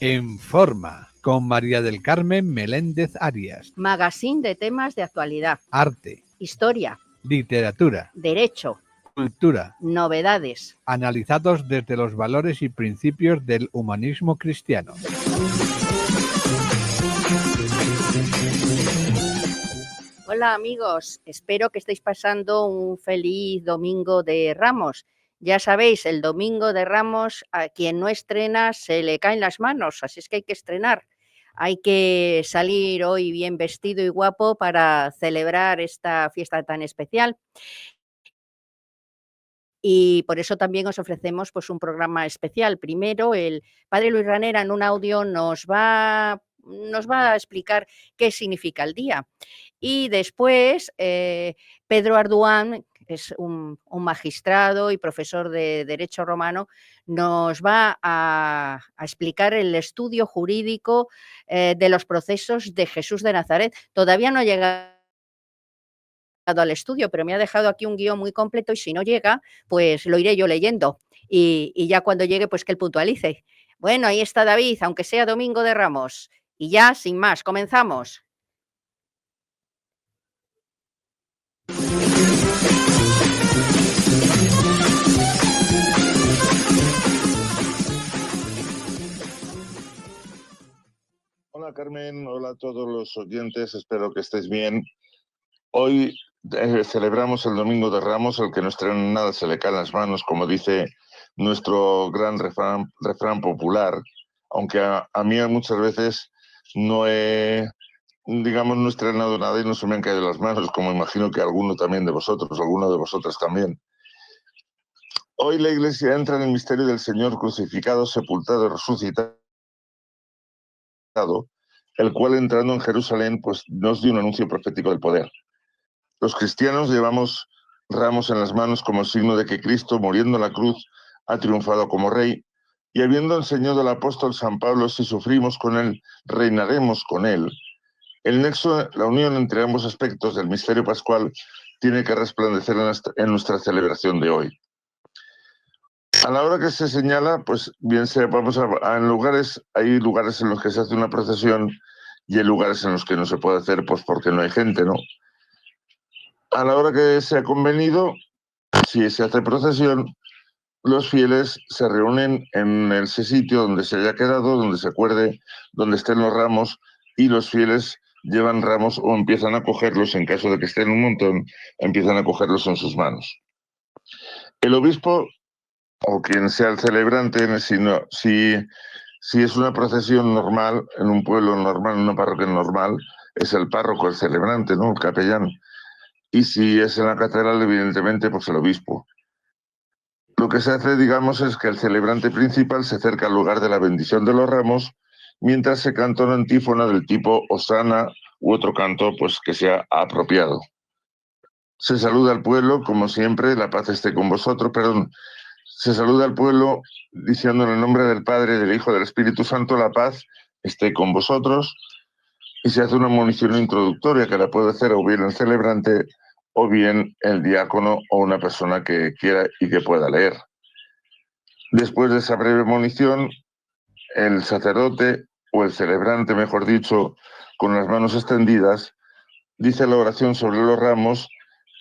En Forma, con María del Carmen Meléndez Arias. Magazine de temas de actualidad. Arte. Historia. Literatura. Derecho. Cultura. Novedades. Analizados desde los valores y principios del humanismo cristiano. Hola amigos, espero que estéis pasando un feliz domingo de Ramos. Ya sabéis, el domingo de Ramos a quien no estrena se le caen las manos, así es que hay que estrenar. Hay que salir hoy bien vestido y guapo para celebrar esta fiesta tan especial. Y por eso también os ofrecemos pues, un programa especial. Primero, el padre Luis Ranera en un audio nos va a explicar qué significa el día. Y después, Pedro Arduán, que es un magistrado y profesor de Derecho Romano, nos va a explicar el estudio jurídico de los procesos de Jesús de Nazaret. Todavía no llega al estudio, pero me ha dejado aquí un guión muy completo y si no llega, pues lo iré yo leyendo y ya cuando llegue, pues que él puntualice. Bueno, ahí está David, aunque sea Domingo de Ramos. Y ya, sin más, comenzamos. Hola Carmen, hola a todos los oyentes, espero que estéis bien. Hoy celebramos el Domingo de Ramos, el que no estrena nada se le caen las manos, como dice nuestro gran refrán popular, aunque a mí muchas veces no he estrenado nada y no se me han caído las manos, como imagino que alguno también de vosotros, alguno de vosotras también. Hoy la Iglesia entra en el misterio del Señor crucificado, sepultado y resucitado, el cual entrando en Jerusalén pues nos dio un anuncio profético del poder. Los cristianos llevamos ramos en las manos como signo de que Cristo, muriendo en la cruz, ha triunfado como rey, y habiendo enseñado al apóstol San Pablo, si sufrimos con él, reinaremos con él. El nexo, la unión entre ambos aspectos del misterio pascual tiene que resplandecer en nuestra celebración de hoy. A la hora que se señala, pues bien sea, hay lugares en los que se hace una procesión y hay lugares en los que no se puede hacer, pues porque no hay gente, ¿no? A la hora que se ha convenido, si se hace procesión, los fieles se reúnen en ese sitio donde se haya quedado, donde se acuerde, donde estén los ramos, y los fieles llevan ramos o empiezan a cogerlos, en caso de que estén un montón, empiezan a cogerlos en sus manos. El obispo, o quien sea el celebrante, si es una procesión normal, en un pueblo normal, en una parroquia normal, es el párroco, el celebrante, ¿no? El capellán. Y si es en la catedral, evidentemente, pues el obispo. Lo que se hace, digamos, es que el celebrante principal se acerca al lugar de la bendición de los ramos, mientras se canta una antífona del tipo Hosana u otro canto, pues que sea apropiado. Se saluda al pueblo, como siempre, la paz esté con vosotros, perdón. Se saluda al pueblo diciendo en el nombre del Padre, del Hijo, del Espíritu Santo, la paz esté con vosotros, y se hace una munición introductoria que la puede hacer o bien el celebrante o bien el diácono o una persona que quiera y que pueda leer. Después de esa breve munición, el sacerdote o el celebrante, mejor dicho, con las manos extendidas, dice la oración sobre los ramos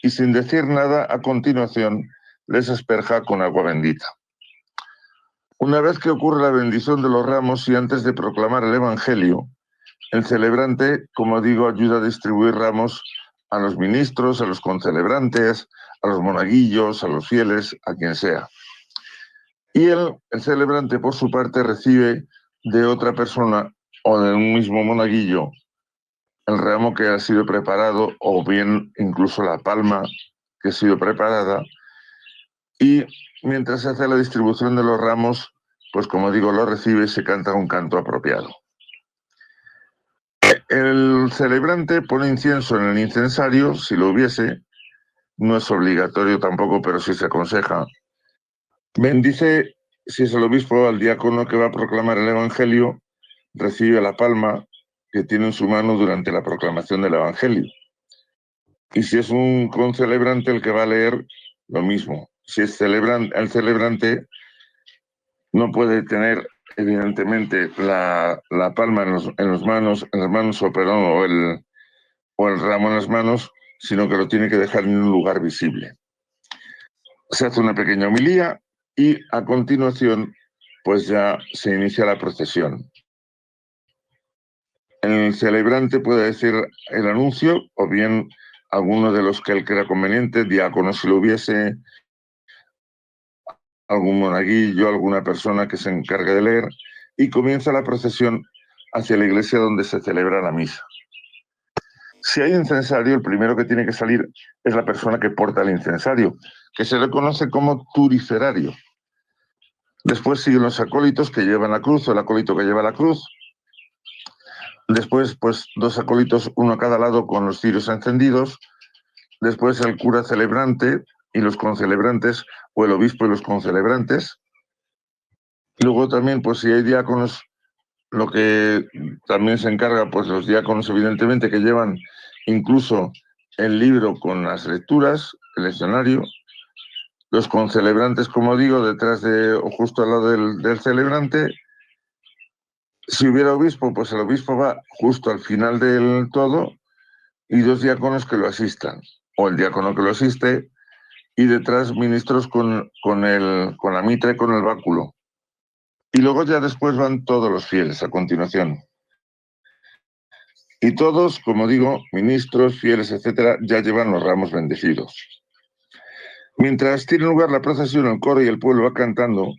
y sin decir nada, a continuación, les asperja con agua bendita. Una vez que ocurre la bendición de los ramos y antes de proclamar el Evangelio, el celebrante, como digo, ayuda a distribuir ramos a los ministros, a los concelebrantes, a los monaguillos, a los fieles, a quien sea. Y el celebrante, por su parte, recibe de otra persona o de un mismo monaguillo el ramo que ha sido preparado o bien incluso la palma que ha sido preparada. Y mientras se hace la distribución de los ramos, pues como digo, lo recibe y se canta un canto apropiado. El celebrante pone incienso en el incensario, si lo hubiese, no es obligatorio tampoco, pero sí se aconseja. Bendice, si es el obispo, al diácono que va a proclamar el Evangelio, recibe la palma que tiene en su mano durante la proclamación del Evangelio. Y si es un concelebrante el que va a leer, lo mismo. Si es el celebrante, no puede tener evidentemente, la palma en las manos o el ramo en las manos, sino que lo tiene que dejar en un lugar visible. Se hace una pequeña homilía y a continuación pues ya se inicia la procesión. El celebrante puede decir el anuncio o bien alguno de los que él crea conveniente, diácono si lo hubiese, algún monaguillo, alguna persona que se encargue de leer, y comienza la procesión hacia la iglesia donde se celebra la misa. Si hay incensario, el primero que tiene que salir es la persona que porta el incensario, que se le conoce como turiferario. Después siguen los acólitos que llevan la cruz, o el acólito que lleva la cruz. Después, pues, 2 acólitos, uno a cada lado con los cirios encendidos. Después el cura celebrante y los concelebrantes, o el obispo y los concelebrantes. Luego también, pues si hay diáconos, lo que también se encarga, pues los diáconos evidentemente que llevan incluso el libro con las lecturas, el leccionario. Los concelebrantes, como digo, detrás de o justo al lado del celebrante. Si hubiera obispo, pues el obispo va justo al final del todo y 2 diáconos que lo asistan, o el diácono que lo asiste, y detrás ministros con la mitra y con el báculo. Y luego ya después van todos los fieles a continuación. Y todos, como digo, ministros, fieles, etcétera, ya llevan los ramos bendecidos. Mientras tiene lugar la procesión, el coro y el pueblo va cantando,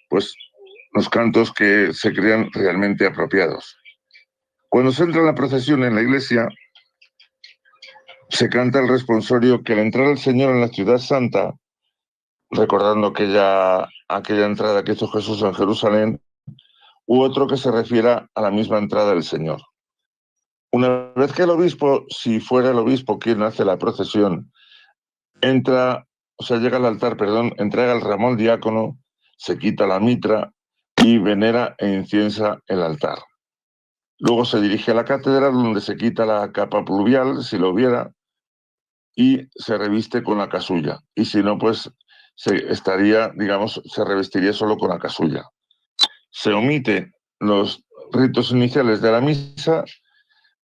pues los cantos que se crean realmente apropiados. Cuando se entra en la procesión en la iglesia, se canta el responsorio que al entrar el Señor en la ciudad santa, recordando aquella entrada que hizo Jesús en Jerusalén, u otro que se refiera a la misma entrada del Señor. Una vez que el obispo, si fuera el obispo quien hace la procesión, llega al altar, entrega el ramo al diácono, se quita la mitra y venera e inciensa el altar. Luego se dirige a la catedral donde se quita la capa pluvial, si lo hubiera, y se reviste con la casulla. Y si no, pues se revestiría solo con la casulla. Se omite los ritos iniciales de la misa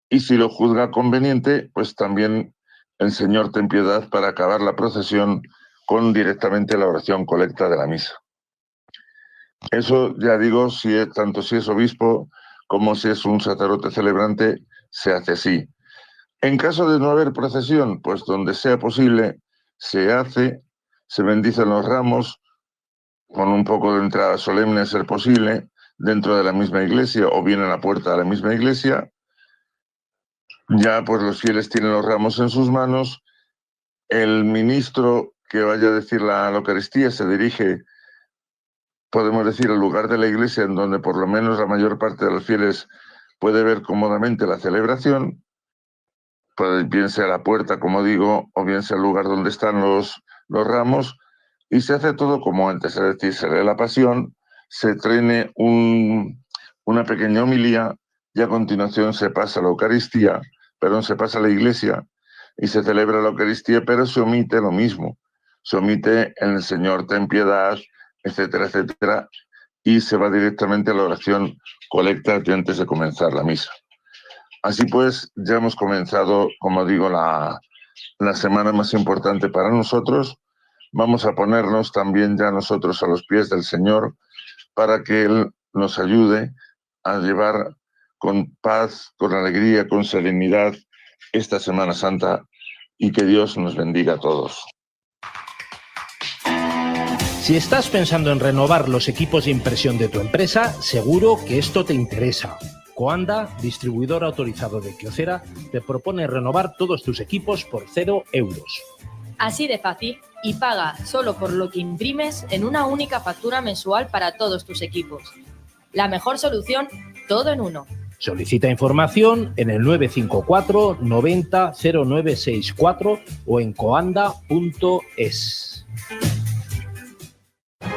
y si lo juzga conveniente, pues también el Señor ten piedad para acabar la procesión con directamente la oración colecta de la misa. Eso, ya digo, tanto si es obispo como si es un sacerdote celebrante, se hace así. En caso de no haber procesión, pues donde sea posible, se bendicen los ramos con un poco de entrada solemne, a ser posible, dentro de la misma iglesia o bien en la puerta de la misma iglesia. Ya pues los fieles tienen los ramos en sus manos. El ministro que vaya a decir la Eucaristía se dirige, podemos decir, al lugar de la iglesia en donde por lo menos la mayor parte de los fieles puede ver cómodamente la celebración. Bien sea la puerta, como digo, o bien sea el lugar donde están los ramos, y se hace todo como antes, es decir, se lee la pasión, se trene una pequeña homilía y a continuación se pasa la Eucaristía, se pasa a la iglesia y se celebra la Eucaristía, pero se omite lo mismo, se omite el Señor ten piedad, etcétera, etcétera, y se va directamente a la oración colecta antes de comenzar la misa. Así pues, ya hemos comenzado, como digo, la semana más importante para nosotros. Vamos a ponernos también ya nosotros a los pies del Señor para que Él nos ayude a llevar con paz, con alegría, con serenidad esta Semana Santa y que Dios nos bendiga a todos. Si estás pensando en renovar los equipos de impresión de tu empresa, seguro que esto te interesa. Coanda, distribuidor autorizado de Kyocera, te propone renovar todos tus equipos por 0 euros. Así de fácil, y paga solo por lo que imprimes en una única factura mensual para todos tus equipos. La mejor solución, todo en uno. Solicita información en el 954 90 0964 o en coanda.es.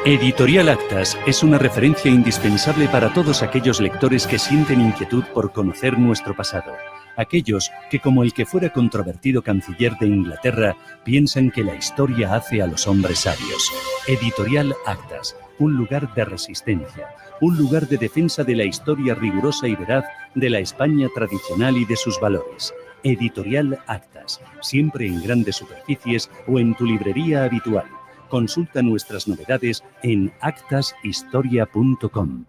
Editorial Actas es una referencia indispensable para todos aquellos lectores que sienten inquietud por conocer nuestro pasado. Aquellos que, como el que fuera controvertido canciller de Inglaterra, piensan que la historia hace a los hombres sabios. Editorial Actas. un lugar de resistencia, un lugar de defensa de la historia rigurosa y veraz de la España tradicional y de sus valores. Editorial Actas, siempre en grandes superficies o en tu librería habitual. Consulta nuestras novedades en actashistoria.com.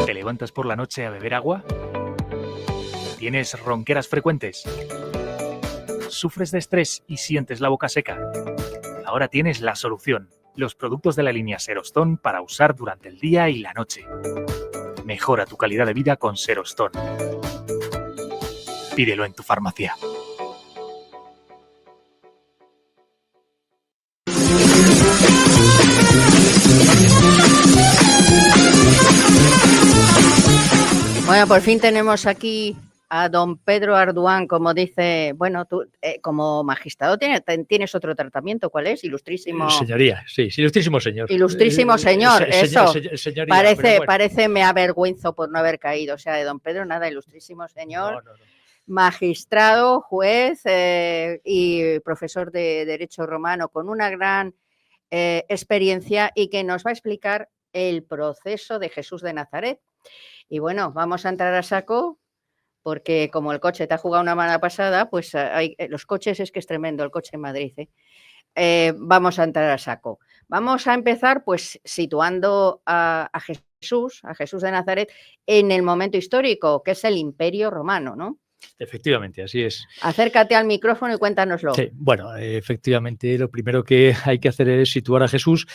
¿Te levantas por la noche a beber agua? ¿Tienes ronqueras frecuentes? ¿Sufres de estrés y sientes la boca seca? Ahora tienes la solución, los productos de la línea Serostón para usar durante el día y la noche. Mejora tu calidad de vida con Serostón. Pídelo en tu farmacia. Bueno, por fin tenemos aquí a don Pedro Arduán, como dice, bueno, tú como magistrado tienes otro tratamiento, ¿cuál es? Ilustrísimo. Señoría, sí, ilustrísimo señor. Ilustrísimo señor, eso. Señoría, parece, me avergüenzo por no haber caído, o sea, de don Pedro nada, ilustrísimo señor. No. Magistrado, juez y profesor de Derecho Romano con una gran experiencia y que nos va a explicar el proceso de Jesús de Nazaret. Y bueno, vamos a entrar a saco porque como el coche te ha jugado una mala pasada, pues los coches es que es tremendo el coche en Madrid. Vamos a entrar a saco. Vamos a empezar pues situando a Jesús de Nazaret en el momento histórico, que es el Imperio Romano, ¿no? Efectivamente, así es. Acércate al micrófono y cuéntanoslo. Sí, bueno, efectivamente, lo primero que hay que hacer es situar a Jesús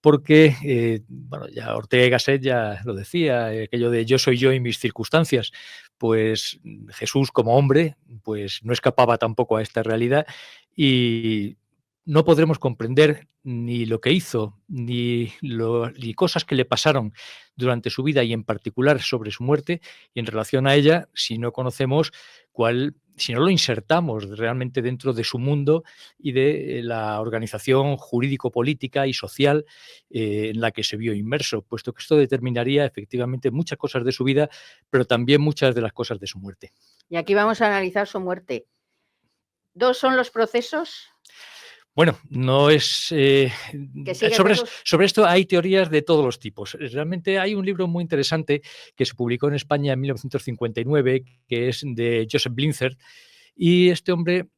porque, bueno, ya Ortega y Gasset ya lo decía, aquello de yo soy yo y mis circunstancias, pues Jesús como hombre, pues no escapaba tampoco a esta realidad y no podremos comprender ni lo que hizo, ni cosas que le pasaron durante su vida y en particular sobre su muerte y en relación a ella, si no conocemos si no lo insertamos realmente dentro de su mundo y de la organización jurídico-política y social en la que se vio inmerso, puesto que esto determinaría efectivamente muchas cosas de su vida, pero también muchas de las cosas de su muerte. Y aquí vamos a analizar su muerte. ¿Dos son los procesos? Bueno, no es... sobre esto hay teorías de todos los tipos. Realmente hay un libro muy interesante que se publicó en España en 1959, que es de Joseph Blinzer, y este hombre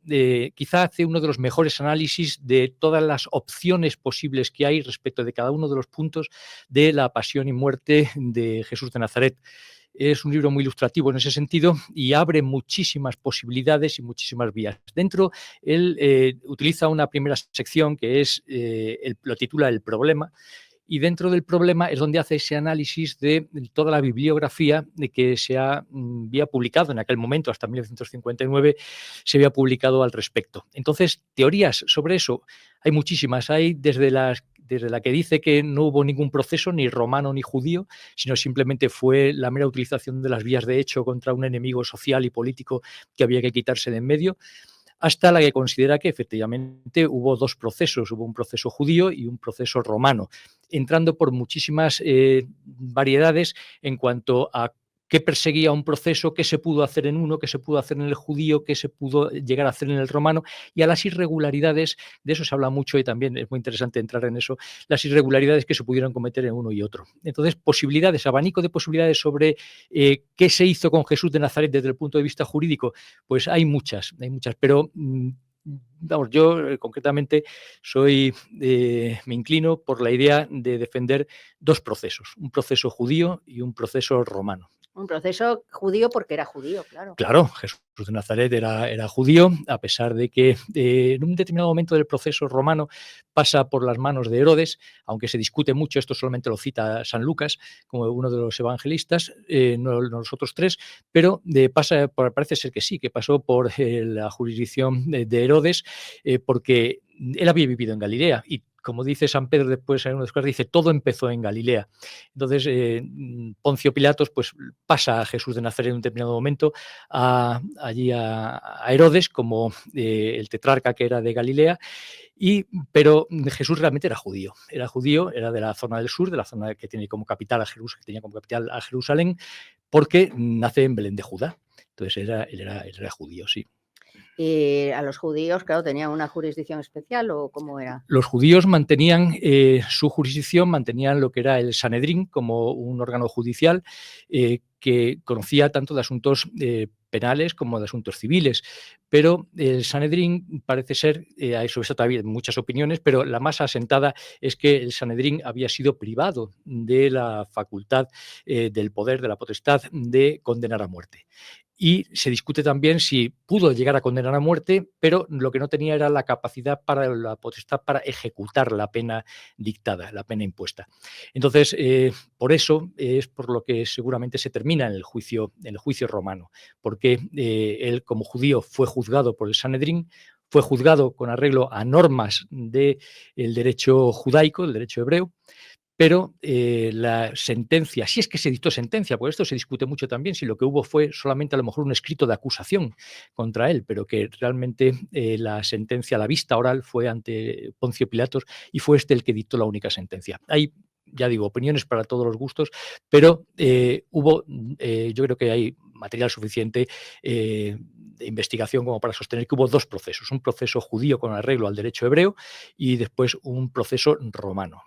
quizá hace uno de los mejores análisis de todas las opciones posibles que hay respecto de cada uno de los puntos de la pasión y muerte de Jesús de Nazaret. Es un libro muy ilustrativo en ese sentido y abre muchísimas posibilidades y muchísimas vías. Dentro, él utiliza una primera sección que es, lo titula El problema, y dentro del problema es donde hace ese análisis de toda la bibliografía de que se había publicado en aquel momento, hasta 1959, se había publicado al respecto. Entonces, teorías sobre eso hay muchísimas. Hay desde la que dice que no hubo ningún proceso, ni romano ni judío, sino simplemente fue la mera utilización de las vías de hecho contra un enemigo social y político que había que quitarse de en medio, hasta la que considera que efectivamente hubo dos procesos, hubo un proceso judío y un proceso romano, entrando por muchísimas variedades en cuanto a qué perseguía un proceso, qué se pudo hacer en uno, qué se pudo hacer en el judío, qué se pudo llegar a hacer en el romano, y a las irregularidades, de eso se habla mucho y también es muy interesante entrar en eso, las irregularidades que se pudieron cometer en uno y otro. Entonces, posibilidades, abanico de posibilidades sobre qué se hizo con Jesús de Nazaret desde el punto de vista jurídico, pues hay muchas, pero... Vamos, yo concretamente me inclino por la idea de defender dos procesos, un proceso judío y un proceso romano. Un proceso judío porque era judío, claro. Claro, Jesús de Nazaret era judío, a pesar de que en un determinado momento del proceso romano pasa por las manos de Herodes, aunque se discute mucho, esto solamente lo cita San Lucas como uno de los evangelistas, no los otros tres, pero parece ser que sí, que pasó por la jurisdicción de Herodes, porque él había vivido en Galilea y, como dice San Pedro después en una de las cosas, dice, todo empezó en Galilea. Entonces, Poncio Pilatos pues pasa a Jesús de Nazaret en un determinado momento allí a Herodes como el tetrarca que era de Galilea, pero Jesús realmente era judío, era de la zona del sur, de la zona que tiene como capital que tenía como capital a Jerusalén, porque nace en Belén de Judá. Entonces, él era judío, sí. ¿A los judíos, claro, tenían una jurisdicción especial o cómo era? Los judíos mantenían su jurisdicción, mantenían lo que era el Sanedrín como un órgano judicial que conocía tanto de asuntos penales como de asuntos civiles. Pero el Sanedrín parece ser, hay sobre eso todavía muchas opiniones, pero la más asentada es que el Sanedrín había sido privado de la facultad, del poder, de la potestad de condenar a muerte. Y se discute también si pudo llegar a condenar a muerte, pero lo que no tenía era la capacidad para la potestad para ejecutar la pena dictada, la pena impuesta. Entonces, por eso es por lo que seguramente se termina en el juicio romano, porque él como judío fue juzgado por el Sanedrín, fue juzgado con arreglo a normas del derecho judaico, del derecho hebreo, pero la sentencia, si es que se dictó sentencia, porque esto se discute mucho también, si lo que hubo fue solamente a lo mejor un escrito de acusación contra él, pero que realmente la sentencia, la vista oral, fue ante Poncio Pilatos y fue este el que dictó la única sentencia. Hay, ya digo, opiniones para todos los gustos, pero hubo, yo creo que hay material suficiente de investigación como para sostener que hubo dos procesos, un proceso judío con arreglo al derecho hebreo y después un proceso romano.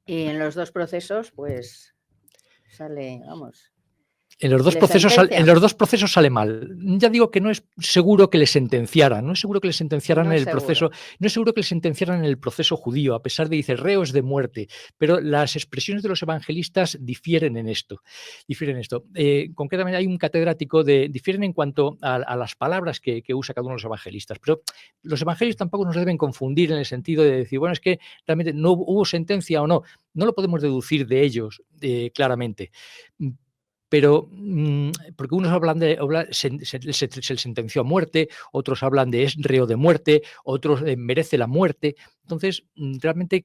Y en los dos procesos, pues, sale, vamos... En los dos procesos sale mal. Ya digo que no es seguro que le sentenciaran, no es seguro que le sentenciaran en el proceso, no es seguro que le sentenciaran en el proceso judío, a pesar de dice reos de muerte, pero las expresiones de los evangelistas difieren en esto. Concretamente hay un catedrático difieren en cuanto a las palabras que usa cada uno de los evangelistas, pero los evangelios tampoco nos deben confundir en el sentido de decir, bueno, es que realmente no hubo sentencia o no lo podemos deducir de ellos claramente. Pero porque unos hablan de se sentenció a muerte, otros hablan de es reo de muerte, otros merece la muerte. Entonces, realmente,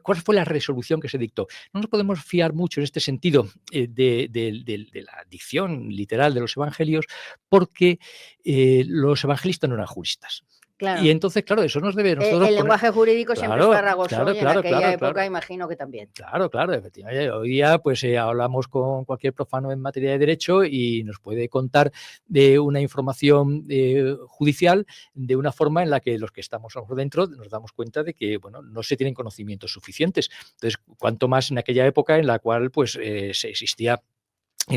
¿cuál fue la resolución que se dictó? No nos podemos fiar mucho en este sentido de la dicción literal de los evangelios, porque los evangelistas no eran juristas. Claro. Y entonces, claro, eso nos debe... El lenguaje jurídico siempre es farragoso, y en aquella época imagino que también. Claro, efectivamente. Hoy día pues hablamos con cualquier profano en materia de derecho y nos puede contar de una información judicial de una forma en la que los que estamos dentro nos damos cuenta de que bueno, no se tienen conocimientos suficientes. Entonces, cuanto más en aquella época en la cual pues se existía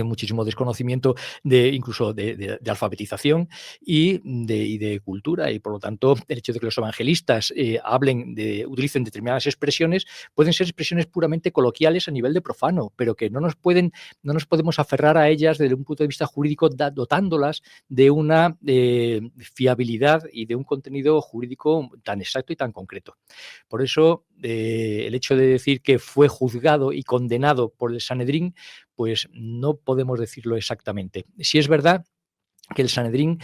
muchísimo desconocimiento incluso de alfabetización y de cultura, y por lo tanto el hecho de que los evangelistas utilicen determinadas expresiones pueden ser expresiones puramente coloquiales a nivel de profano, pero que no nos podemos aferrar a ellas desde un punto de vista jurídico dotándolas de una fiabilidad y de un contenido jurídico tan exacto y tan concreto. Por eso el hecho de decir que fue juzgado y condenado por el Sanedrín, pues no podemos decirlo exactamente. Si es verdad que el Sanedrín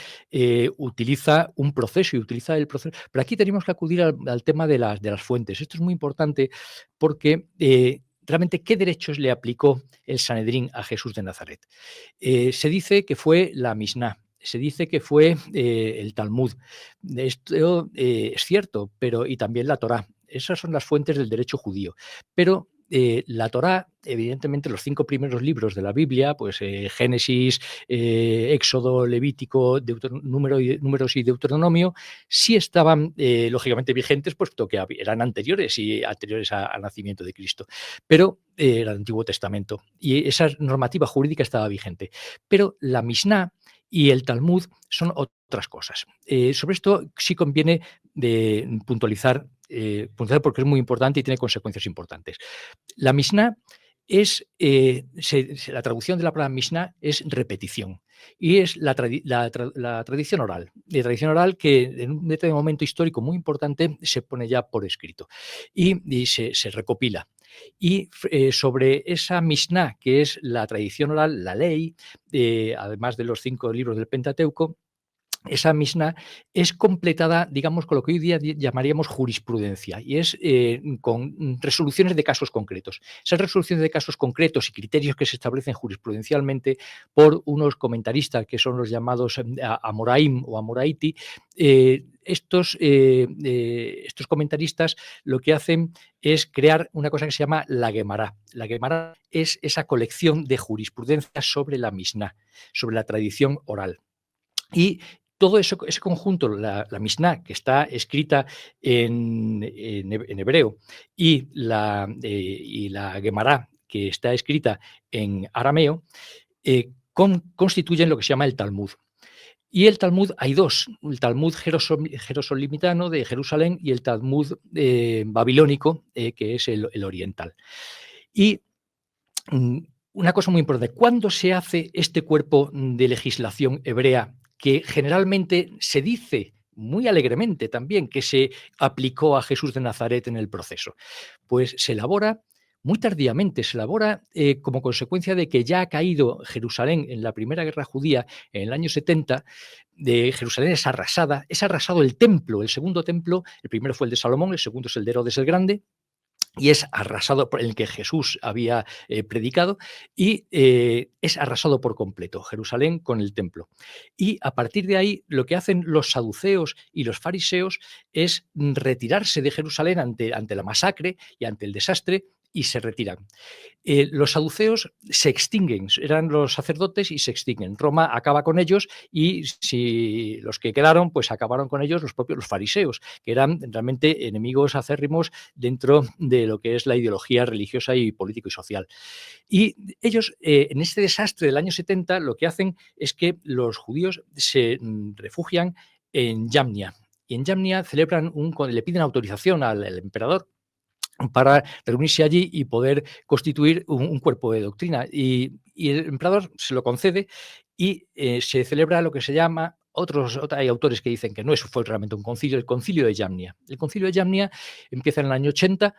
utiliza un proceso y utiliza el proceso, pero aquí tenemos que acudir al tema de las fuentes. Esto es muy importante porque realmente, ¿qué derechos le aplicó el Sanedrín a Jesús de Nazaret? Se dice que fue la Misná. Se dice que fue el Talmud. Esto es cierto, y también la Torá. Esas son las fuentes del derecho judío. Pero la Torá, evidentemente, los 5 primeros libros de la Biblia, pues Génesis, Éxodo, Levítico, Números y Deuteronomio, sí estaban lógicamente vigentes, puesto que eran anteriores al nacimiento de Cristo. Pero era el Antiguo Testamento y esa normativa jurídica estaba vigente. Pero la Misná y el Talmud son otras cosas. Sobre esto sí conviene puntualizar porque es muy importante y tiene consecuencias importantes. La Misná la traducción de la palabra Misná es repetición y es la tradición oral. La tradición oral que en un determinado momento histórico muy importante se pone ya por escrito y se recopila. Y sobre esa Misná, que es la tradición oral, la ley, además de los 5 libros del Pentateuco, esa Misná es completada, digamos, con lo que hoy día llamaríamos jurisprudencia, y es con resoluciones de casos concretos. Esas resoluciones de casos concretos y criterios que se establecen jurisprudencialmente por unos comentaristas que son los llamados Amoraim o Amoraiti. Estos comentaristas lo que hacen es crear una cosa que se llama la Guemará. La Guemará es esa colección de jurisprudencia sobre la Misná, sobre la tradición oral. Y todo ese conjunto, la Mishnah, que está escrita en hebreo, y la Gemara, que está escrita en arameo, constituyen lo que se llama el Talmud. Y el Talmud hay dos, el Talmud jerosolimitano de Jerusalén y el Talmud babilónico, que es el oriental. Y una cosa muy importante, ¿cuándo se hace este cuerpo de legislación hebrea que generalmente se dice muy alegremente también que se aplicó a Jesús de Nazaret en el proceso? Pues se elabora muy tardíamente, se elabora como consecuencia de que ya ha caído Jerusalén en la Primera Guerra Judía en el año 70, de Jerusalén es arrasado el templo, el segundo templo, el primero fue el de Salomón, el segundo es el de Herodes el Grande, y es arrasado por el que Jesús había predicado, y es arrasado por completo, Jerusalén con el templo. Y a partir de ahí, lo que hacen los saduceos y los fariseos es retirarse de Jerusalén ante la masacre y ante el desastre, y se retiran. Los saduceos se extinguen, eran los sacerdotes y se extinguen. Roma acaba con ellos, y si los que quedaron, pues acabaron con ellos los fariseos, que eran realmente enemigos acérrimos dentro de lo que es la ideología religiosa y político y social. Y ellos, en este desastre del año 70, lo que hacen es que los judíos se refugian en Yamnia. Y en Yamnia le piden autorización al emperador para reunirse allí y poder constituir un cuerpo de doctrina. Y el emperador se lo concede, y se celebra lo que se llama, hay autores que dicen que no, eso fue realmente un concilio, el concilio de Yamnia. El concilio de Yamnia empieza en el año 80,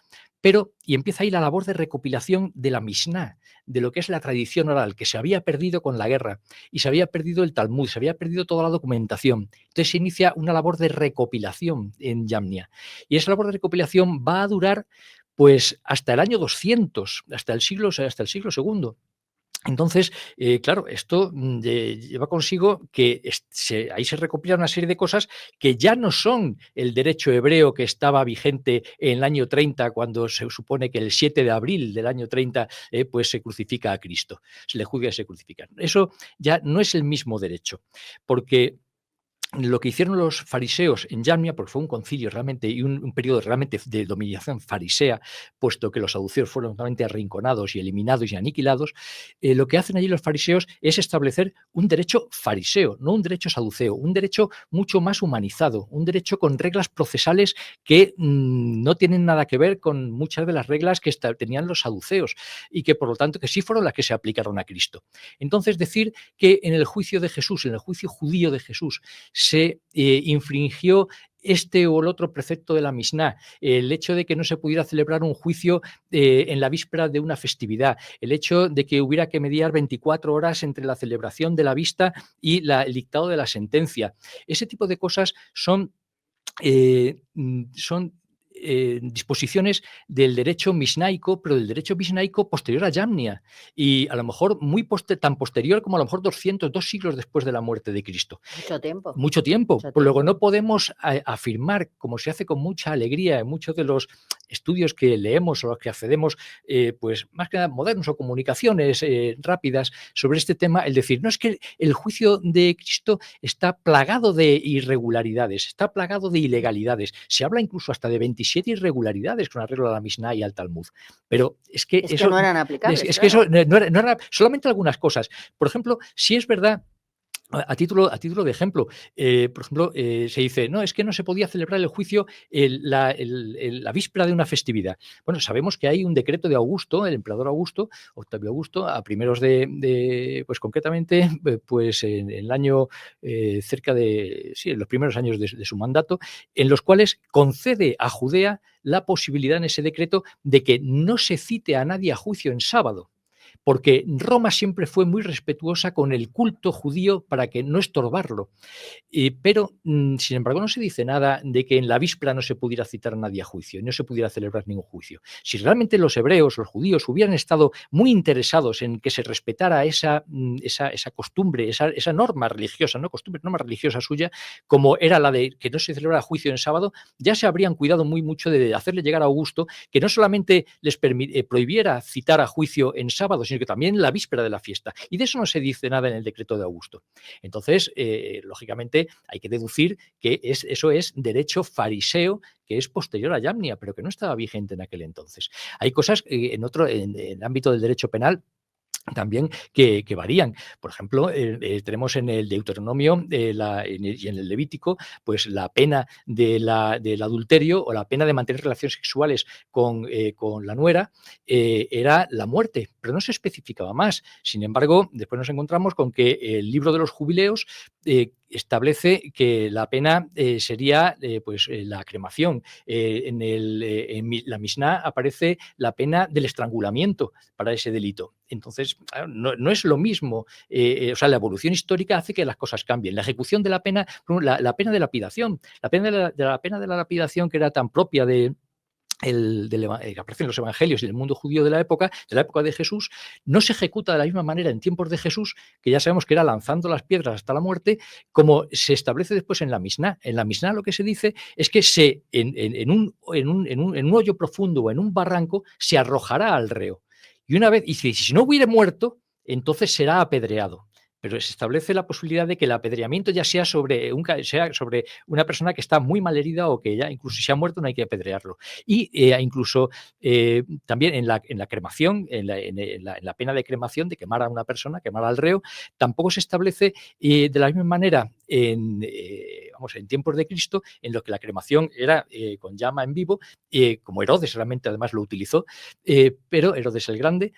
y empieza ahí la labor de recopilación de la Mishnah, de lo que es la tradición oral, que se había perdido con la guerra, y se había perdido el Talmud, se había perdido toda la documentación. Entonces se inicia una labor de recopilación en Yamnia, y esa labor de recopilación va a durar pues hasta el año 200, hasta el siglo II. Entonces, claro, esto lleva consigo que ahí se recopila una serie de cosas que ya no son el derecho hebreo que estaba vigente en el año 30, cuando se supone que el 7 de abril del año 30 pues se crucifica a Cristo, se le juzga y se crucifica. Eso ya no es el mismo derecho, porque lo que hicieron los fariseos en Yamnia, porque fue un concilio realmente y un periodo realmente de dominación farisea, puesto que los saduceos fueron totalmente arrinconados y eliminados y aniquilados, lo que hacen allí los fariseos es establecer un derecho fariseo, no un derecho saduceo, un derecho mucho más humanizado, un derecho con reglas procesales que no tienen nada que ver con muchas de las reglas que tenían los saduceos, y que por lo tanto que sí fueron las que se aplicaron a Cristo. Entonces, decir que en el juicio de Jesús, en el juicio judío de Jesús, se infringió este o el otro precepto de la Mishnah, el hecho de que no se pudiera celebrar un juicio en la víspera de una festividad, el hecho de que hubiera que mediar 24 horas entre la celebración de la vista y el dictado de la sentencia. Ese tipo de cosas son disposiciones del derecho mishnaico, pero del derecho mishnaico posterior a Yamnia, y a lo mejor tan posterior como a lo mejor 2 siglos después de la muerte de Cristo. Mucho tiempo. Luego no podemos afirmar, como se hace con mucha alegría en muchos de los estudios que leemos o los que accedemos, pues más que nada modernos o comunicaciones rápidas sobre este tema, el decir, no, es que el juicio de Cristo está plagado de irregularidades, está plagado de ilegalidades. Se habla incluso hasta de 27 irregularidades con arreglo a la Mishnah y al Talmud. Pero es que eso no eran aplicables. Que eso no era solamente algunas cosas. Por ejemplo, si es verdad, a título de ejemplo, por ejemplo, se dice, no, es que no se podía celebrar el juicio la víspera de una festividad. Bueno, sabemos que hay un decreto de Augusto, el emperador Augusto, Octavio Augusto, a primeros pues concretamente, pues en el año en los primeros años de su mandato, en los cuales concede a Judea la posibilidad en ese decreto de que no se cite a nadie a juicio en sábado, porque Roma siempre fue muy respetuosa con el culto judío para que no estorbarlo. Pero, sin embargo, no se dice nada de que en la víspera no se pudiera citar a nadie a juicio, no se pudiera celebrar ningún juicio. Si realmente los hebreos, los judíos, hubieran estado muy interesados en que se respetara esa costumbre, esa norma religiosa, no costumbre, norma religiosa suya, como era la de que no se celebrara juicio en sábado, ya se habrían cuidado muy mucho de hacerle llegar a Augusto que no solamente les prohibiera citar a juicio en sábado, sino sino que también la víspera de la fiesta. Y de eso no se dice nada en el decreto de Augusto. Entonces, lógicamente, hay que deducir que eso es derecho fariseo, que es posterior a Yamnia, pero que no estaba vigente en aquel entonces. Hay cosas en el ámbito del derecho penal también que varían. Por ejemplo, tenemos en el Deuteronomio y en el Levítico, pues la pena del adulterio o la pena de mantener relaciones sexuales con la nuera era la muerte, pero no se especificaba más. Sin embargo, después nos encontramos con que el libro de los jubileos establece que la pena sería la cremación. En la Misná aparece la pena del estrangulamiento para ese delito. Entonces, no es lo mismo. O sea, la evolución histórica hace que las cosas cambien. La ejecución de la pena, la pena de lapidación, la pena de la lapidación, que era tan propia que aparece en los evangelios y en el mundo judío de la época de Jesús, no se ejecuta de la misma manera en tiempos de Jesús, que ya sabemos que era lanzando las piedras hasta la muerte, como se establece después en la Misná. En la Misná lo que se dice es que en un hoyo profundo o en un barranco se arrojará al reo. Y una vez, y si no hubiere muerto, entonces será apedreado. Pero se establece la posibilidad de que el apedreamiento ya sea sobre una persona que está muy malherida o que ya incluso si ha muerto no hay que apedrearlo. Y incluso también en la cremación, en la pena de cremación, de quemar a una persona, quemar al reo, tampoco se establece de la misma manera en tiempos de Cristo, en los que la cremación era con llama en vivo, como Herodes realmente además lo utilizó, pero Herodes el Grande,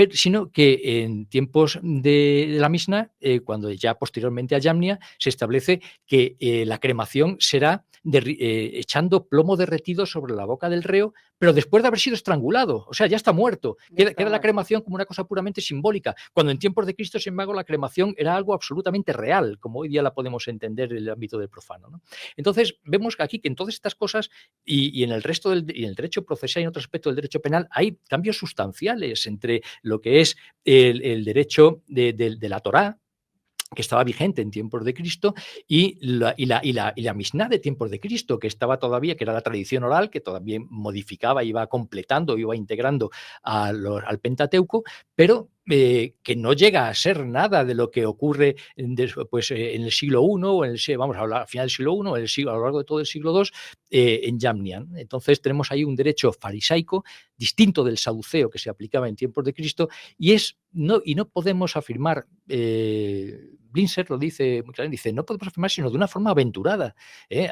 sino que en tiempos de la Misná, cuando ya posteriormente a Yamnia, se establece que la cremación será echando plomo derretido sobre la boca del reo, pero después de haber sido estrangulado, o sea, ya está muerto. Queda la cremación como una cosa puramente simbólica, cuando en tiempos de Cristo, sin embargo, la cremación era algo absolutamente real, como hoy día la podemos entender en el ámbito del profano, ¿no? Entonces, vemos aquí que en todas estas cosas y en el resto en el derecho procesal y en otro aspecto del derecho penal hay cambios sustanciales entre lo que es el derecho de la Torá, que estaba vigente en tiempos de Cristo, y la Misná de tiempos de Cristo, que estaba todavía, que era la tradición oral, que todavía modificaba, iba completando, iba integrando al Pentateuco, pero que no llega a ser nada de lo que ocurre en el siglo I, o vamos a hablar al final del siglo I, a lo largo de todo el siglo II, en Yamnia. Entonces tenemos ahí un derecho farisaico distinto del saduceo que se aplicaba en tiempos de Cristo, y no podemos afirmar, Blinser lo dice muy claramente, dice, no podemos afirmar sino de una forma aventurada,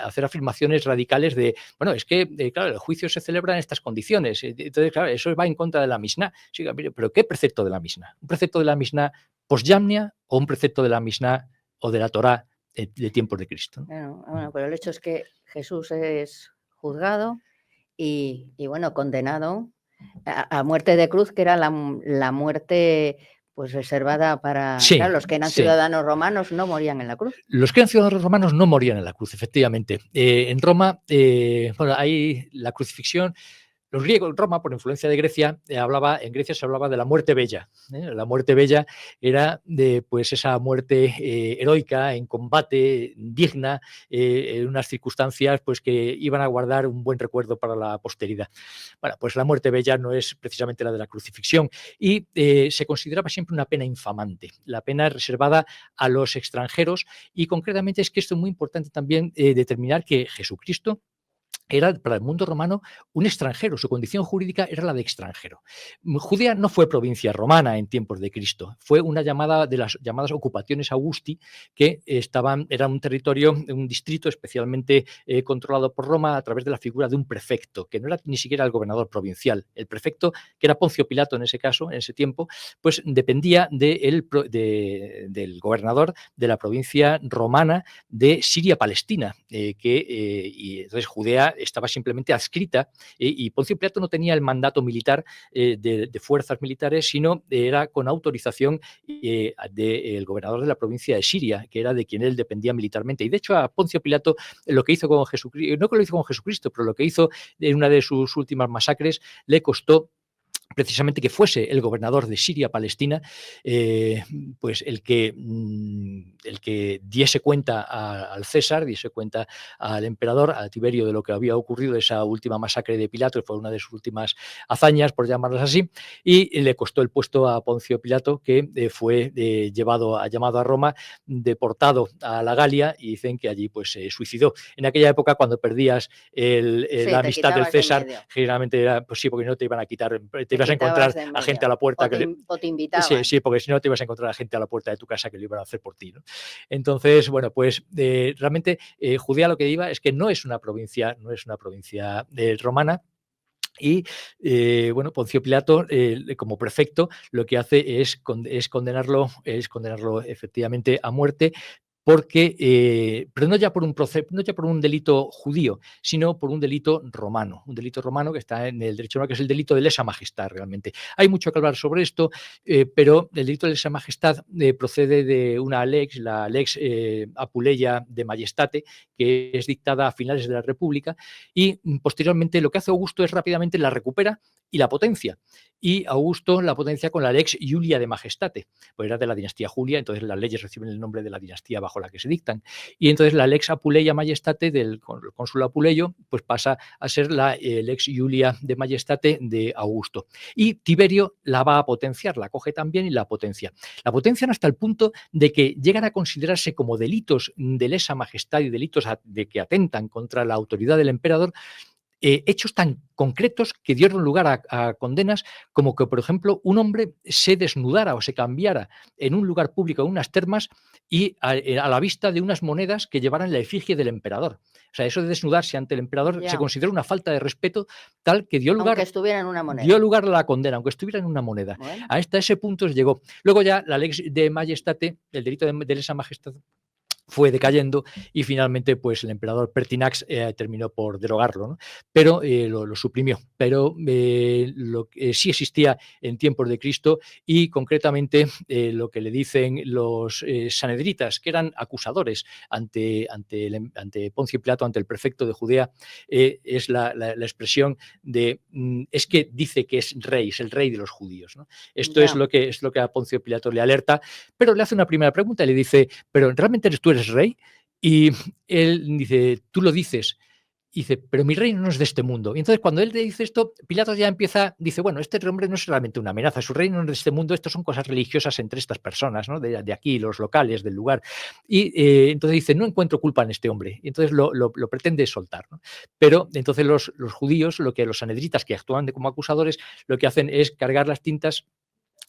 hacer afirmaciones radicales de, bueno, es que, claro, el juicio se celebra en estas condiciones, entonces, claro, eso va en contra de la Misná. Sí, pero ¿qué precepto de la Misná? ¿Un precepto de la Misná post-Yamnia o un precepto de la Misná o de la Torá de tiempos de Cristo? Bueno, pero el hecho es que Jesús es juzgado y bueno, condenado a muerte de cruz, que era la muerte pues reservada para los que eran ciudadanos romanos, no morían en la cruz. Los que eran ciudadanos romanos no morían en la cruz, efectivamente. En Roma, hay la crucifixión. Los griegos, en Roma, por influencia de Grecia, en Grecia se hablaba de la muerte bella. La muerte bella era esa muerte heroica, en combate, digna, en unas circunstancias que iban a guardar un buen recuerdo para la posteridad. Bueno, pues la muerte bella no es precisamente la de la crucifixión, y se consideraba siempre una pena infamante, la pena reservada a los extranjeros, y concretamente es que esto es muy importante también determinar que Jesucristo era para el mundo romano un extranjero, su condición jurídica era la de extranjero. Judea no fue provincia romana en tiempos de Cristo, fue una llamada de las llamadas ocupaciones Augusti, que era un territorio, un distrito especialmente controlado por Roma a través de la figura de un prefecto, que no era ni siquiera el gobernador provincial. El prefecto, que era Poncio Pilato en ese caso, en ese tiempo, pues dependía del gobernador de la provincia romana de Siria-Palestina, y entonces Judea estaba simplemente adscrita, y Poncio Pilato no tenía el mandato militar de fuerzas militares, sino era con autorización del gobernador de la provincia de Siria, que era de quien él dependía militarmente. Y de hecho a Poncio Pilato lo que hizo con Jesucristo, no que lo hizo con Jesucristo, pero lo que hizo en una de sus últimas masacres le costó precisamente que fuese el gobernador de Siria-Palestina, pues el que diese cuenta al César, diese cuenta al emperador, a Tiberio, de lo que había ocurrido, de esa última masacre de Pilato, que fue una de sus últimas hazañas, por llamarlas así, y le costó el puesto a Poncio Pilato, que fue llamado a Roma, deportado a la Galia, y dicen que allí pues se suicidó. En aquella época, cuando perdías la amistad del César, generalmente era, pues sí, porque no te iban a quitar, te ibas a encontrar a gente a la puerta. O te invitaban. Sí, porque si no te ibas a encontrar a gente a la puerta de tu casa que lo iban a hacer por ti, ¿no? Entonces, bueno, pues realmente Judea lo que iba es que no es una provincia romana. Y bueno, Poncio Pilato, como prefecto, lo que hace es condenarlo efectivamente a muerte, porque, pero no ya por un delito judío, sino por un delito romano que está en el derecho romano, que es el delito de lesa majestad realmente. Hay mucho que hablar sobre esto, pero el delito de lesa majestad procede de una lex, la lex Apuleia de Majestate, que es dictada a finales de la República, y posteriormente lo que hace Augusto es rápidamente la recupera y la potencia. Y Augusto la potencia con la lex Iulia de Majestate, pues era de la dinastía Julia, entonces las leyes reciben el nombre de la dinastía bajo la que se dictan. Y entonces la lex Apuleia Majestate del cónsul Apuleyo pues pasa a ser la lex Iulia de Majestate de Augusto. Y Tiberio la va a potenciar, la coge también y la potencia. La potencian hasta el punto de que llegan a considerarse como delitos de lesa majestad y delitos de que atentan contra la autoridad del emperador, hechos tan concretos que dieron lugar a condenas como que, por ejemplo, un hombre se desnudara o se cambiara en un lugar público, en unas termas, y a la vista de unas monedas que llevaran la efigie del emperador. O sea, eso de desnudarse ante el emperador se considera una falta de respeto tal que dio lugar, aunque estuviera en una moneda. Dio lugar a la condena, aunque estuviera en una moneda. Bueno. Hasta ese punto se llegó. Luego ya la lex de majestate, el delito de lesa majestad, fue decayendo y finalmente pues el emperador Pertinax terminó por derogarlo, ¿no? Pero lo suprimió. Pero sí existía en tiempos de Cristo, y concretamente lo que le dicen los sanedritas, que eran acusadores ante Poncio Pilato, ante el prefecto de Judea, es la expresión de es que dice que es el rey de los judíos, ¿no? Esto es lo que a Poncio Pilato le alerta, pero le hace una primera pregunta y le dice, ¿pero realmente tú eres rey? Y él dice, tú lo dices. Y dice, pero mi reino no es de este mundo. Y entonces cuando él le dice esto, Pilato ya dice, bueno, este hombre no es realmente una amenaza, su reino no es de este mundo, esto son cosas religiosas entre estas personas, ¿no? de aquí, los locales del lugar. Y entonces dice, no encuentro culpa en este hombre. Y entonces lo pretende soltar, ¿no? Pero entonces los judíos, los sanedritas que actúan como acusadores, lo que hacen es cargar las tintas.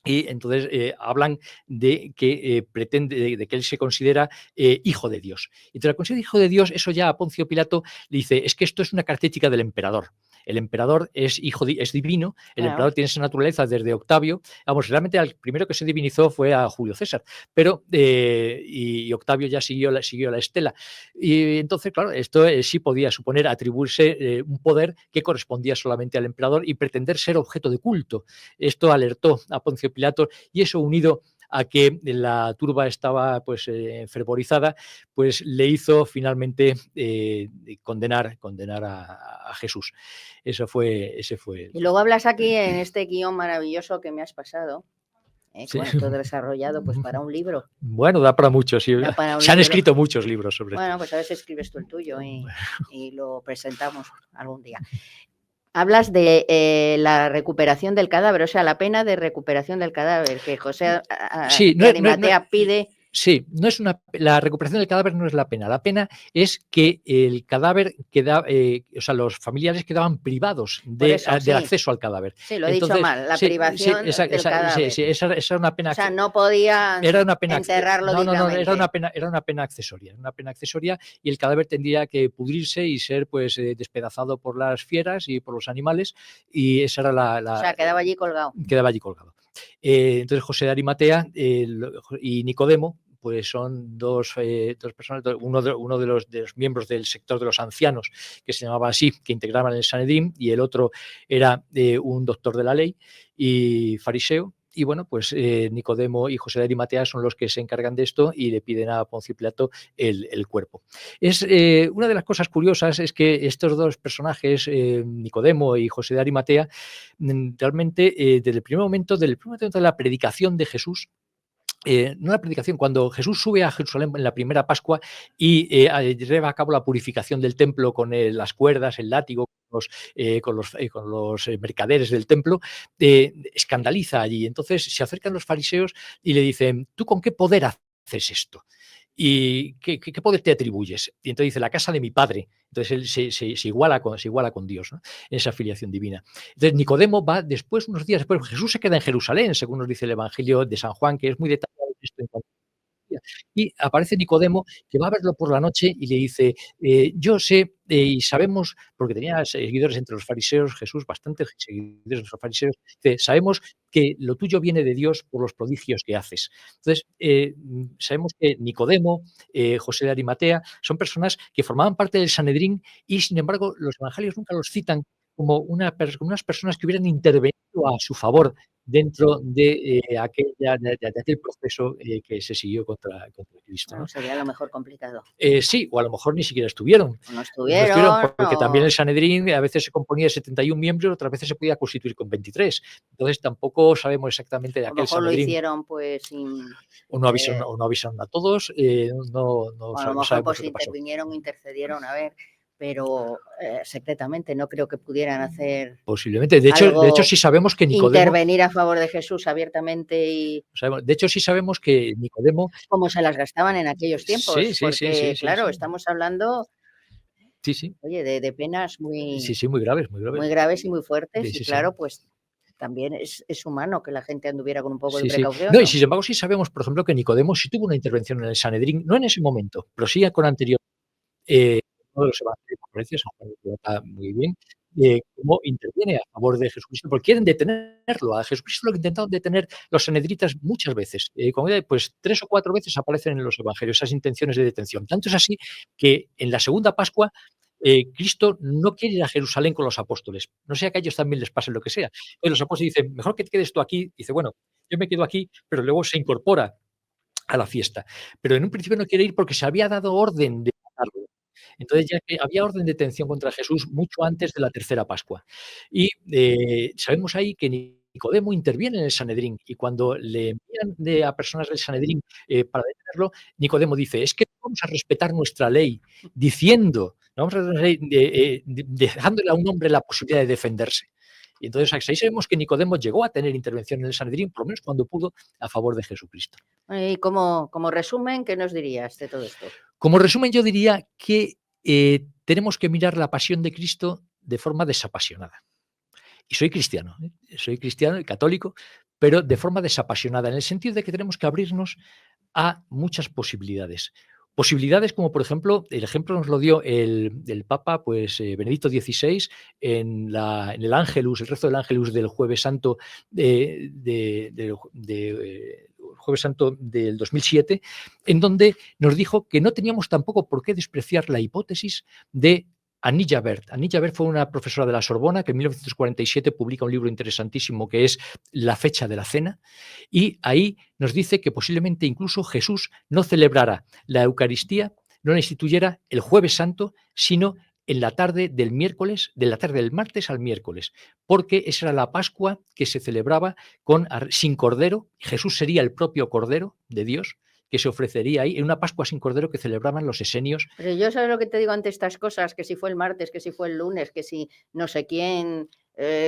Y entonces hablan de que de que él se considera hijo de Dios. Y entonces, al considerar hijo de Dios, eso ya a Poncio Pilato le dice, es que esto es una característica del emperador. El emperador es es divino, el emperador tiene esa naturaleza desde Octavio. Vamos, realmente el primero que se divinizó fue a Julio César, pero y Octavio ya siguió la estela. Y entonces, claro, esto sí podía suponer atribuirse un poder que correspondía solamente al emperador y pretender ser objeto de culto. Esto alertó a Poncio Pilato, y eso, unido a que la turba estaba pues fervorizada, pues le hizo finalmente condenar a Jesús. Ese fue. Y luego hablas aquí en este guión maravilloso que me has pasado. Sí. Bueno, todo desarrollado pues para un libro. Bueno, da para muchos. Sí. Se han escrito muchos libros sobre esto. Bueno, pues a ver si escribes tú el tuyo y lo presentamos algún día. Hablas de la recuperación del cadáver, o sea, la pena de recuperación del cadáver que José de Arimatea pide. Sí, la recuperación del cadáver no es la pena. La pena es que el cadáver o sea, los familiares quedaban privados del acceso al cadáver. Sí, lo he dicho mal, la privación del cadáver. Sí, esa era una pena. O sea, no podían enterrarlo dignamente. Era una pena accesoria, y el cadáver tendría que pudrirse y ser pues despedazado por las fieras y por los animales, y esa era o sea, quedaba allí colgado. Entonces José de Arimatea y Nicodemo pues son dos personas, uno de los miembros del sector de los ancianos, que se llamaba así, que integraban el Sanedrín, y el otro era un doctor de la ley y fariseo, y bueno, pues Nicodemo y José de Arimatea son los que se encargan de esto y le piden a Poncio Pilato el cuerpo. Una de las cosas curiosas es que estos dos personajes, Nicodemo y José de Arimatea, realmente desde el primer momento de la predicación de Jesús, no la predicación, cuando Jesús sube a Jerusalén en la primera Pascua y lleva a cabo la purificación del templo con las cuerdas, el látigo, con los mercaderes del templo, escandaliza allí. Entonces se acercan los fariseos y le dicen: ¿tú con qué poder haces esto? ¿Y qué poder te atribuyes? Y entonces dice: la casa de mi padre. Entonces él se iguala con Dios, ¿no? En esa filiación divina. Entonces Nicodemo va después, unos días después. Jesús se queda en Jerusalén, según nos dice el Evangelio de San Juan, que es muy detallado esto en cuanto a... Y aparece Nicodemo, que va a verlo por la noche y le dice: yo sé y sabemos, porque tenía seguidores entre los fariseos, Jesús, bastantes seguidores entre los fariseos, dice: sabemos que lo tuyo viene de Dios por los prodigios que haces. Entonces, sabemos que Nicodemo, José de Arimatea, son personas que formaban parte del Sanedrín y, sin embargo, los evangelios nunca los citan como unas personas que hubieran intervenido a su favor dentro de aquel proceso que se siguió contra Cristo, ¿no? Sería a lo mejor complicado. Sí, o a lo mejor ni siquiera estuvieron. No estuvieron, porque también el Sanedrín a veces se componía de 71 miembros, otras veces se podía constituir con 23. Entonces tampoco sabemos exactamente de aquel Sanedrín. A lo mejor lo hicieron pues sin... O no avisaron a todos, no a lo mejor pues intervinieron, intercedieron, a ver... pero secretamente no creo que pudieran hacer... Posiblemente. De hecho, sí sabemos que Nicodemo... intervenir a favor de Jesús abiertamente y... De hecho, sí sabemos que Nicodemo... Cómo se las gastaban en aquellos tiempos. Sí, claro, estamos hablando... Sí. Oye, de penas muy... Sí, muy graves. Muy graves y muy fuertes. Y claro, pues también es humano que la gente anduviera con un poco de precaución. No, y sin embargo, sí sabemos, por ejemplo, que Nicodemo sí tuvo una intervención en el Sanedrín, no en ese momento, pero sí con anterior. Uno de los evangelios aparece, San Juan lo trata muy bien, cómo interviene a favor de Jesucristo, porque quieren detenerlo. A Jesucristo lo que intentaron detener los sanedritas muchas veces. Pues 3 o 4 veces aparecen en los evangelios esas intenciones de detención. Tanto es así que en la segunda Pascua Cristo no quiere ir a Jerusalén con los apóstoles. No sea que a ellos también les pase lo que sea. Entonces los apóstoles dicen: mejor que te quedes tú aquí. Dice: bueno, yo me quedo aquí, pero luego se incorpora a la fiesta. Pero en un principio no quiere ir porque se había dado orden de matarlo. Entonces ya que había orden de detención contra Jesús mucho antes de la tercera Pascua. Y sabemos ahí que Nicodemo interviene en el Sanedrín, y cuando le envían a personas del Sanedrín para detenerlo, Nicodemo dice: es que vamos a respetar nuestra ley, diciendo, vamos a respetar nuestra ley, dejándole a un hombre la posibilidad de defenderse. Y entonces ahí sabemos que Nicodemo llegó a tener intervención en el Sanedrín, por lo menos cuando pudo, a favor de Jesucristo. Y como resumen, ¿qué nos dirías de todo esto? Como resumen, yo diría que tenemos que mirar la pasión de Cristo de forma desapasionada. Y soy cristiano y católico, pero de forma desapasionada, en el sentido de que tenemos que abrirnos a muchas posibilidades. Posibilidades como, por ejemplo, el ejemplo nos lo dio el Papa Benedicto XVI en el Ángelus, el rezo del Ángelus del Jueves Santo Jueves Santo del 2007, en donde nos dijo que no teníamos tampoco por qué despreciar la hipótesis de Annie Javert. Annie Javert fue una profesora de la Sorbona que en 1947 publica un libro interesantísimo que es La fecha de la cena, y ahí nos dice que posiblemente incluso Jesús no celebrara la Eucaristía, no la instituyera el Jueves Santo, sino en la tarde del miércoles, de la tarde del martes al miércoles, porque esa era la Pascua que se celebraba sin cordero. Jesús sería el propio Cordero de Dios que se ofrecería ahí en una Pascua sin cordero que celebraban los esenios. Pero yo sabes lo que te digo ante estas cosas, que si fue el martes, que si fue el lunes, que si no sé quién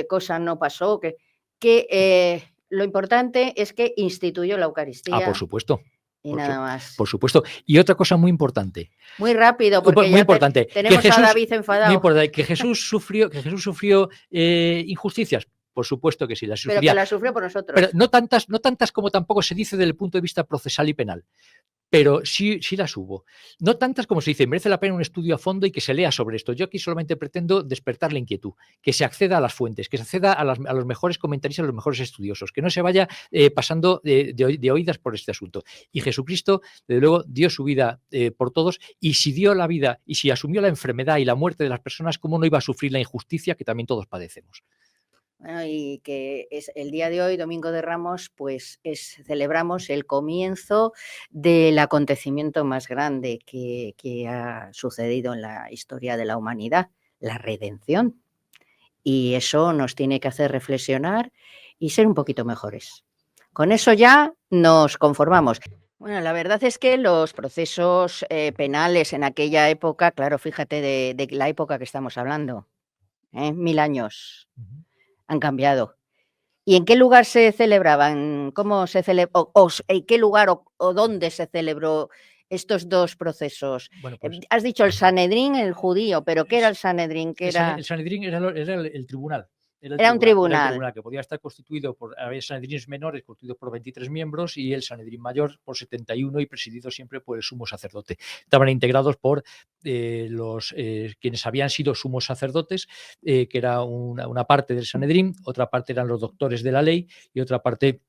cosa no pasó, que lo importante es que instituyó la Eucaristía. Por supuesto. Y nada más. Por supuesto. Y otra cosa muy importante. Muy rápido, porque muy importante. Tenemos Jesús, a David enfadado. Muy importante. Que Jesús sufrió injusticias. Por supuesto que sí, las sufría. Pero que las sufrió por nosotros. Pero no tantas como tampoco se dice desde el punto de vista procesal y penal. Pero sí las hubo. No tantas como se dice, merece la pena un estudio a fondo y que se lea sobre esto. Yo aquí solamente pretendo despertar la inquietud, que se acceda a las fuentes, que se acceda a los mejores comentaristas, a los mejores estudiosos, que no se vaya pasando de oídas por este asunto. Y Jesucristo, desde luego, dio su vida por todos, y si dio la vida y si asumió la enfermedad y la muerte de las personas, ¿cómo no iba a sufrir la injusticia que también todos padecemos? Bueno, y que es el día de hoy, Domingo de Ramos, pues celebramos el comienzo del acontecimiento más grande que ha sucedido en la historia de la humanidad, la redención. Y eso nos tiene que hacer reflexionar y ser un poquito mejores. Con eso ya nos conformamos. Bueno, la verdad es que los procesos penales en aquella época, claro, fíjate de la época que estamos hablando, 1000 años, han cambiado. ¿Y en qué lugar se celebraban? ¿Cómo se celebró? ¿En qué lugar o dónde se celebró estos dos procesos? Bueno, pues, has dicho el Sanedrín, el judío, pero ¿qué era el Sanedrín? ¿Qué era? El Sanedrín era el tribunal. Era un tribunal. Que podía estar constituido por Sanedrínes menores, constituidos por 23 miembros, y el Sanedrín mayor por 71 y presidido siempre por el sumo sacerdote. Estaban integrados por quienes habían sido sumos sacerdotes, que era una parte del Sanedrín, otra parte eran los doctores de la ley y otra parte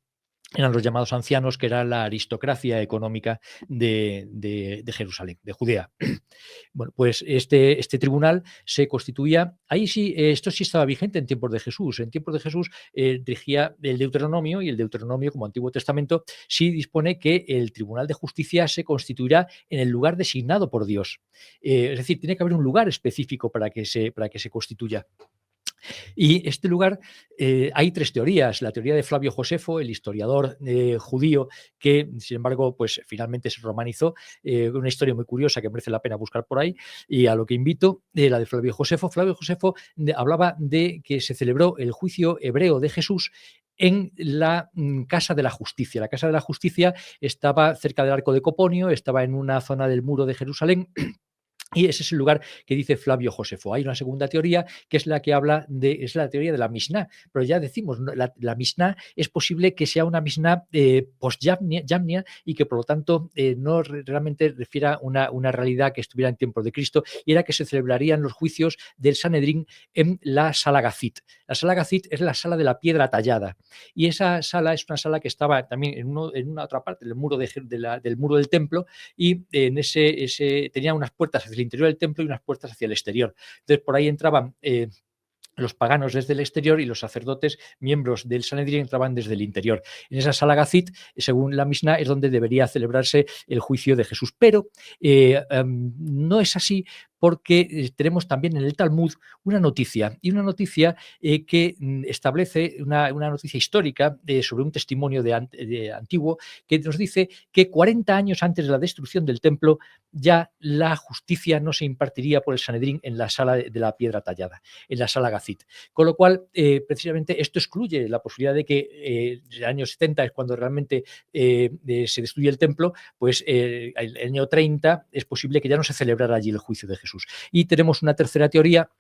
eran los llamados ancianos, que era la aristocracia económica de Jerusalén, de Judea. Bueno, pues este tribunal se constituía, ahí sí, esto sí estaba vigente en tiempos de Jesús. En tiempos de Jesús regía el Deuteronomio, y el Deuteronomio, como Antiguo Testamento, sí dispone que el Tribunal de Justicia se constituirá en el lugar designado por Dios. Es decir, tiene que haber un lugar específico para que se constituya. Y este lugar, hay tres teorías. La teoría de Flavio Josefo, el historiador judío, que sin embargo pues finalmente se romanizó, una historia muy curiosa que merece la pena buscar por ahí, y a lo que invito, la de Flavio Josefo. Flavio Josefo hablaba de que se celebró el juicio hebreo de Jesús en la Casa de la Justicia. La Casa de la Justicia estaba cerca del Arco de Coponio, estaba en una zona del muro de Jerusalén. Y ese es el lugar que dice Flavio Josefo. Hay una segunda teoría, que es la que habla es la teoría de la Misná. Pero ya decimos, la Misná es posible que sea una Misná post-Yamnia, y que por lo tanto no realmente refiera una realidad que estuviera en tiempos de Cristo, y era que se celebrarían los juicios del Sanedrín en la Sala Gazit. La Sala Gazit es la sala de la piedra tallada, y esa sala es una sala que estaba también en una otra parte del muro del muro del templo, y en ese tenía unas puertas hacia el interior del templo y unas puertas hacia el exterior. Entonces por ahí entraban los paganos desde el exterior, y los sacerdotes, miembros del Sanedrín, entraban desde el interior. En esa sala Gazit, según la Misná, es donde debería celebrarse el juicio de Jesús. Pero no es así, porque tenemos también en el Talmud una noticia, y una noticia que establece una noticia histórica sobre un testimonio de antiguo, que nos dice que 40 años antes de la destrucción del templo ya la justicia no se impartiría por el Sanedrín en la sala de la piedra tallada, en la sala Gazit. Con lo cual, precisamente esto excluye la posibilidad de que el año 70 es cuando realmente se destruye el templo, pues el año 30 es posible que ya no se celebrara allí el juicio de Jesús. Y tenemos una tercera teoría,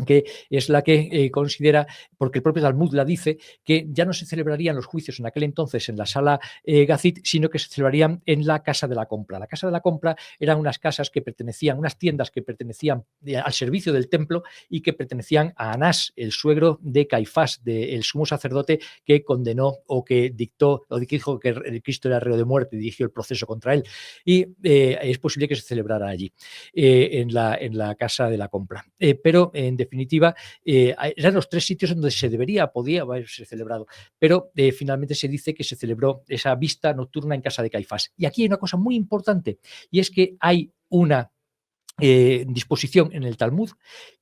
que es la que considera, porque el propio Talmud la dice, que ya no se celebrarían los juicios en aquel entonces en la sala Gazit, sino que se celebrarían en la Casa de la Compra. La Casa de la Compra eran unas casas que pertenecían, unas tiendas que pertenecían al servicio del templo, y que pertenecían a Anás, el suegro de Caifás, del sumo sacerdote que condenó o que dictó o que dijo que Cristo era reo de muerte y dirigió el proceso contra él. Y es posible que se celebrara allí, en la Casa de la Compra. Pero en definitiva, eran los tres sitios donde podía haberse celebrado, pero finalmente se dice que se celebró esa vista nocturna en casa de Caifás. Y aquí hay una cosa muy importante, y es que hay una disposición en el Talmud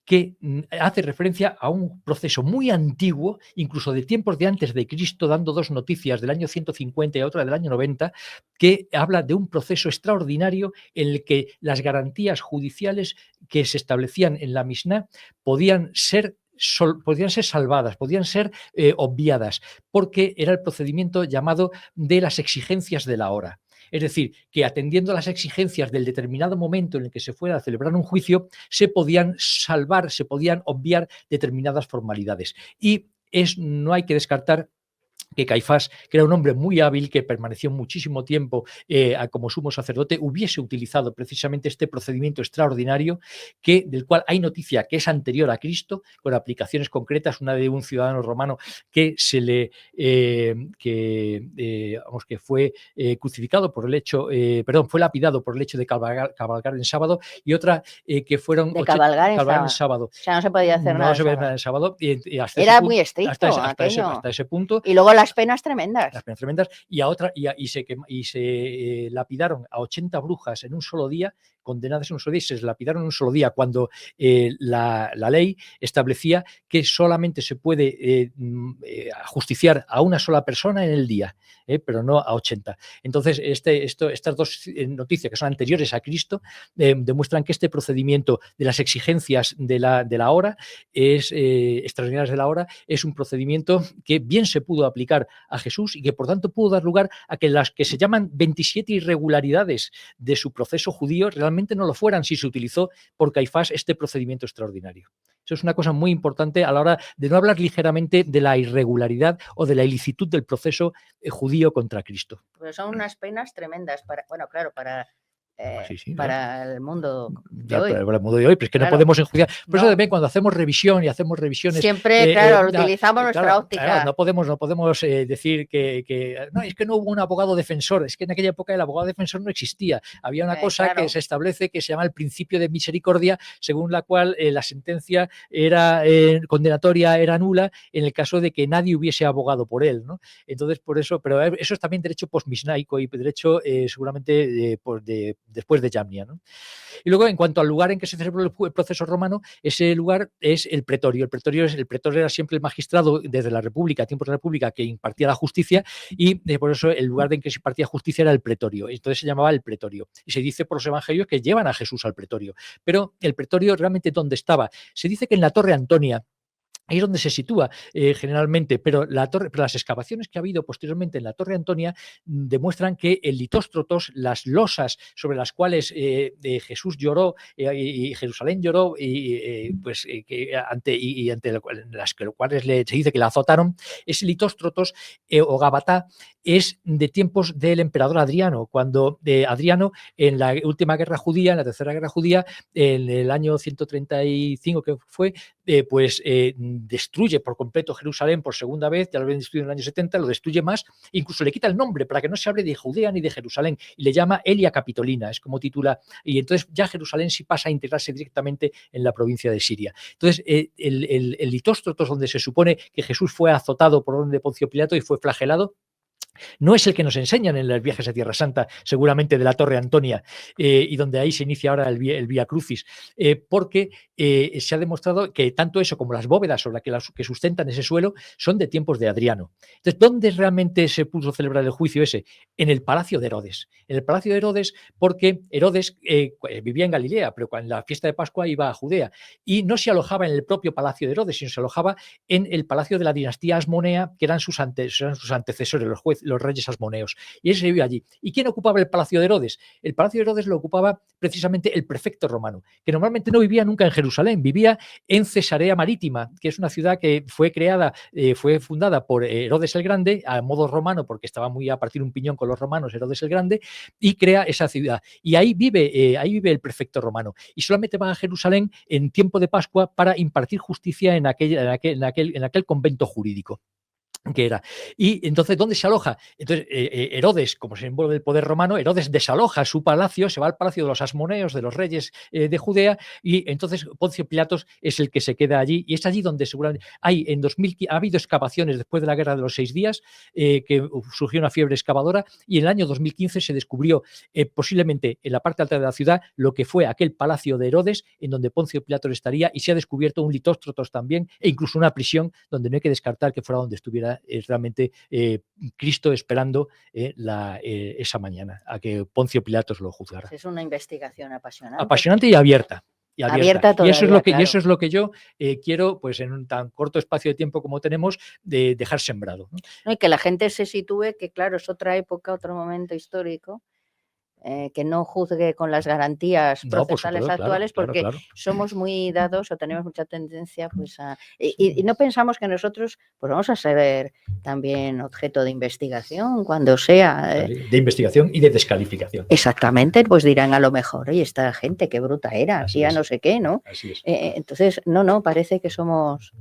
que hace referencia a un proceso muy antiguo, incluso de tiempos de antes de Cristo, dando dos noticias del año 150 y otra del año 90, que habla de un proceso extraordinario en el que las garantías judiciales que se establecían en la Misná podían ser salvadas, podían ser obviadas, porque era el procedimiento llamado de las exigencias de la hora. Es decir, que atendiendo a las exigencias del determinado momento en el que se fuera a celebrar un juicio, se podían salvar, se podían obviar determinadas formalidades. Y no hay que descartar que Caifás, que era un hombre muy hábil, que permaneció muchísimo tiempo como sumo sacerdote, hubiese utilizado precisamente este procedimiento extraordinario del cual hay noticia que es anterior a Cristo, con aplicaciones concretas, una de un ciudadano romano que que fue crucificado por el hecho, fue lapidado por el hecho de cabalgar en sábado, y otra que fueron de cabalgar en sábado. O sea, no se podía hacer nada. No se podía nada en sábado. Y hasta era muy estricto hasta ese punto. Y luego las penas tremendas. Las penas tremendas. Y se lapidaron a 80 brujas en un solo día, condenadas en un solo día, y se lapidaron en un solo día, cuando la ley establecía que solamente se puede ajusticiar a una sola persona en el día, pero no a 80. Entonces, estas dos noticias, que son anteriores a Cristo, demuestran que este procedimiento de las exigencias de la hora extraordinarias de la hora es un procedimiento que bien se pudo aplicar a Jesús y que por tanto pudo dar lugar a que las que se llaman 27 irregularidades de su proceso judío realmente no lo fueran si se utilizó por Caifás este procedimiento extraordinario. Eso es una cosa muy importante a la hora de no hablar ligeramente de la irregularidad o de la ilicitud del proceso judío contra Cristo. Pues son unas penas tremendas para el mundo de hoy. Para el mundo de hoy, pero es que no podemos enjuiciar. Por eso también cuando hacemos revisión y hacemos revisiones... Siempre, utilizamos nuestra óptica. Claro, no podemos decir que no, es que no hubo un abogado defensor. Es que en aquella época el abogado defensor no existía. Había una cosa que se establece que se llama el principio de misericordia, según la cual la sentencia era condenatoria era nula en el caso de que nadie hubiese abogado por él, ¿no? Entonces, por eso, pero eso es también derecho posmisnaico y derecho seguramente después de Jamnia, ¿no? Y luego, en cuanto al lugar en que se celebró el proceso romano, ese lugar es el pretorio. El pretorio era siempre el magistrado desde la República, tiempos de la República, que impartía la justicia, y por eso el lugar en que se impartía justicia era el pretorio. Entonces se llamaba el pretorio. Y se dice por los evangelios que llevan a Jesús al pretorio. Pero el pretorio realmente, ¿dónde estaba? Se dice que en la Torre Antonia. Ahí es donde se sitúa generalmente, pero las excavaciones que ha habido posteriormente en la Torre Antonia demuestran que el litóstrotos, las losas sobre las cuales Jesús lloró y Jerusalén lloró, ante las cuales se dice que la azotaron, ese litóstrotos o Gabatá es de tiempos del emperador Adriano, cuando Adriano en la última guerra judía, en la tercera guerra judía, en el año 135 que fue, destruye por completo Jerusalén por segunda vez, ya lo habían destruido en el año 70, lo destruye más, incluso le quita el nombre para que no se hable de Judea ni de Jerusalén, y le llama Elia Capitolina, es como titula, y entonces ya Jerusalén sí pasa a integrarse directamente en la provincia de Siria. Entonces, el litóstrotos, donde se supone que Jesús fue azotado por orden de Poncio Pilato y fue flagelado, no es el que nos enseñan en los viajes a Tierra Santa, seguramente de la Torre Antonia, y donde ahí se inicia ahora el Vía Crucis, porque se ha demostrado que tanto eso como las bóvedas sobre las que sustentan ese suelo son de tiempos de Adriano. Entonces, ¿dónde realmente se puso a celebrar el juicio ese? En el Palacio de Herodes. En el Palacio de Herodes, porque Herodes vivía en Galilea, pero en la fiesta de Pascua iba a Judea, y no se alojaba en el propio Palacio de Herodes, sino se alojaba en el palacio de la dinastía Asmonea, que eran sus antecesores, los reyes asmoneos, y él se vivió allí. ¿Y quién ocupaba el Palacio de Herodes? El Palacio de Herodes lo ocupaba precisamente el prefecto romano, que normalmente no vivía nunca en Jerusalén, vivía en Cesarea Marítima, que es una ciudad que fue fundada por Herodes el Grande, a modo romano, porque estaba muy a partir un piñón con los romanos, Herodes el Grande, y crea esa ciudad. Y ahí vive el prefecto romano. Y solamente va a Jerusalén en tiempo de Pascua para impartir justicia en aquel convento jurídico que era. Y entonces, ¿dónde se aloja? Entonces, Herodes, como símbolo del poder romano, Herodes desaloja su palacio, se va al palacio de los asmoneos, de los reyes de Judea, y entonces Poncio Pilatos es el que se queda allí, y es allí donde seguramente ha habido excavaciones después de la Guerra de los 6 días, que surgió una fiebre excavadora, y en el año 2015 se descubrió posiblemente en la parte alta de la ciudad lo que fue aquel palacio de Herodes, en donde Poncio Pilatos estaría, y se ha descubierto un litóstrotos también, e incluso una prisión donde no hay que descartar que fuera donde estuviera realmente Cristo esperando esa mañana a que Poncio Pilatos lo juzgara. Es una investigación apasionante. Apasionante y abierta. Abierta todavía, y eso es lo que yo quiero, pues en un tan corto espacio de tiempo como tenemos, de dejar sembrado, ¿no? Y que la gente se sitúe, que claro, es otra época, otro momento histórico. que no juzgue con las garantías procesales supuesto, actuales, claro, porque claro. somos muy dados o tenemos mucha tendencia pues a... Y no pensamos que nosotros pues vamos a ser también objeto de investigación cuando sea... De investigación y de descalificación. Exactamente, pues dirán a lo mejor, oye, esta gente qué bruta era, hacía no sé qué, ¿no? Así es. Entonces, parece que somos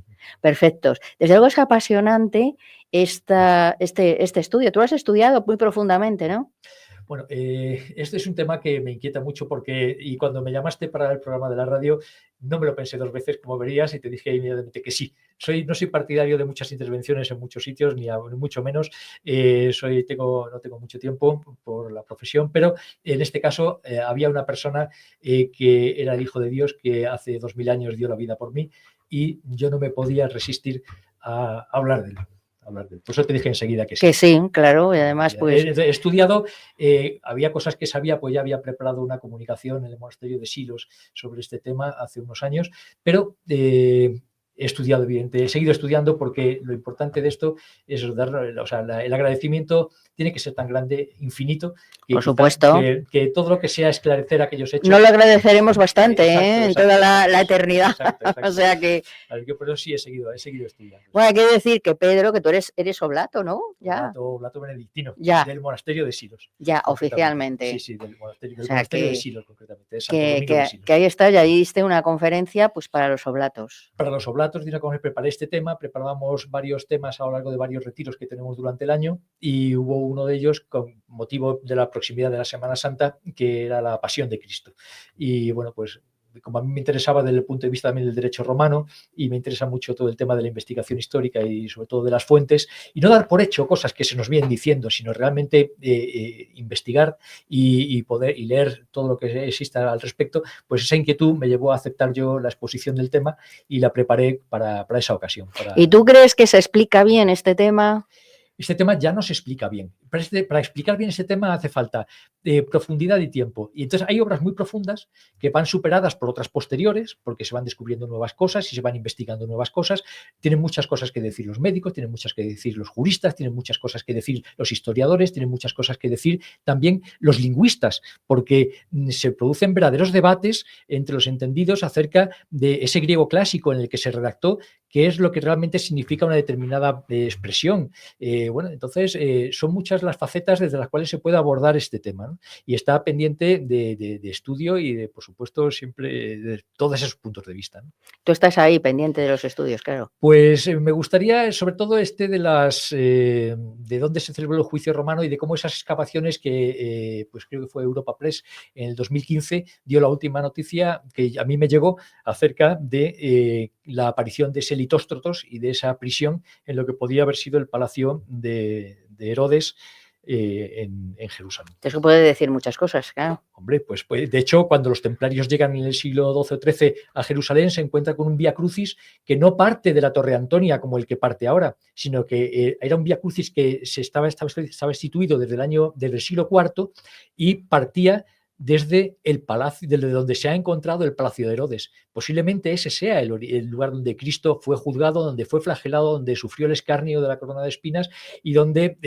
perfectos. Desde luego es apasionante este estudio. Tú lo has estudiado muy profundamente, ¿no? Bueno, este es un tema que me inquieta mucho y cuando me llamaste para el programa de la radio, no me lo pensé 2 veces, como verías, y te dije inmediatamente que sí. No soy partidario de muchas intervenciones en muchos sitios, ni mucho menos. No tengo mucho tiempo por la profesión, pero en este caso había una persona que era el Hijo de Dios, que hace 2000 años dio la vida por mí, y yo no me podía resistir a hablar de él. Por eso te dije enseguida que sí. Que sí, claro, y además pues... He estudiado, había cosas que sabía, pues ya había preparado una comunicación en el monasterio de Silos sobre este tema hace unos años, pero he estudiado, evidentemente, he seguido estudiando porque lo importante de esto es el agradecimiento tiene que ser tan grande, infinito, que, por supuesto, que todo lo que sea esclarecer aquellos hechos. No lo agradeceremos bastante, en toda la eternidad. Exacto. O sea que... Yo por eso sí he seguido estudiando. Bueno, hay que decir que Pedro, que tú eres oblato, ¿no? Ya. Oblato benedictino, del monasterio de Silos. Ya, oficialmente. Sí, del monasterio de Silos, concretamente. Que ahí está, y ahí diste una conferencia pues para los oblatos. Para los oblatos, preparé este tema, preparábamos varios temas a lo largo de varios retiros que tenemos durante el año, y hubo uno de ellos con motivo de la proximidad de la Semana Santa, que era la Pasión de Cristo. Y bueno, pues como a mí me interesaba desde el punto de vista también del derecho romano, y me interesa mucho todo el tema de la investigación histórica y sobre todo de las fuentes, y no dar por hecho cosas que se nos vienen diciendo, sino realmente investigar y leer todo lo que exista al respecto, pues esa inquietud me llevó a aceptar yo la exposición del tema y la preparé para esa ocasión. ¿Y tú crees que se explica bien este tema? Este tema ya no se explica bien. Para explicar bien este tema hace falta profundidad y tiempo. Y entonces hay obras muy profundas que van superadas por otras posteriores, porque se van descubriendo nuevas cosas y se van investigando nuevas cosas. Tienen muchas cosas que decir los médicos, tienen muchas que decir los juristas, tienen muchas cosas que decir los historiadores, tienen muchas cosas que decir también los lingüistas, porque se producen verdaderos debates entre los entendidos acerca de ese griego clásico en el que se redactó, qué es lo que realmente significa una determinada expresión. Entonces son muchas las facetas desde las cuales se puede abordar este tema, ¿no? Y está pendiente de estudio y por supuesto, siempre de todos esos puntos de vista, ¿no? Tú estás ahí pendiente de los estudios, claro. Pues me gustaría, sobre todo de dónde se celebró el juicio romano y de cómo esas excavaciones que, pues creo que fue Europa Press en el 2015, dio la última noticia que a mí me llegó acerca de la aparición de ese Litóstrotos y de esa prisión en lo que podía haber sido el palacio de Herodes en Jerusalén. Eso puede decir muchas cosas, claro. Hombre, pues de hecho, cuando los templarios llegan en el siglo XII o XIII a Jerusalén, se encuentran con un Vía Crucis que no parte de la Torre Antonia como el que parte ahora, sino que era un Vía Crucis que estaba instituido desde el siglo IV y partía desde el palacio, desde donde se ha encontrado el Palacio de Herodes. Posiblemente ese sea el lugar donde Cristo fue juzgado, donde fue flagelado, donde sufrió el escarnio de la corona de espinas y donde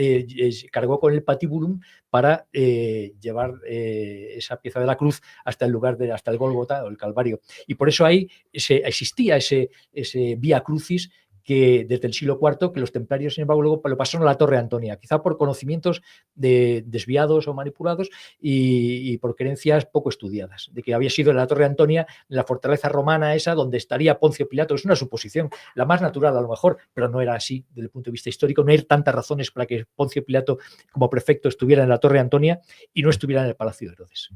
cargó con el patibulum para llevar esa pieza de la cruz hasta el Gólgota o el Calvario. Y por eso ahí existía ese Vía Crucis que desde el siglo IV, que los templarios, sin embargo, luego lo pasaron a la Torre Antonia, quizá por conocimientos desviados o manipulados y por creencias poco estudiadas, de que había sido en la Torre Antonia, la fortaleza romana esa, donde estaría Poncio Pilato. Es una suposición, la más natural a lo mejor, pero no era así desde el punto de vista histórico. No hay tantas razones para que Poncio Pilato, como prefecto, estuviera en la Torre Antonia y no estuviera en el Palacio de Herodes.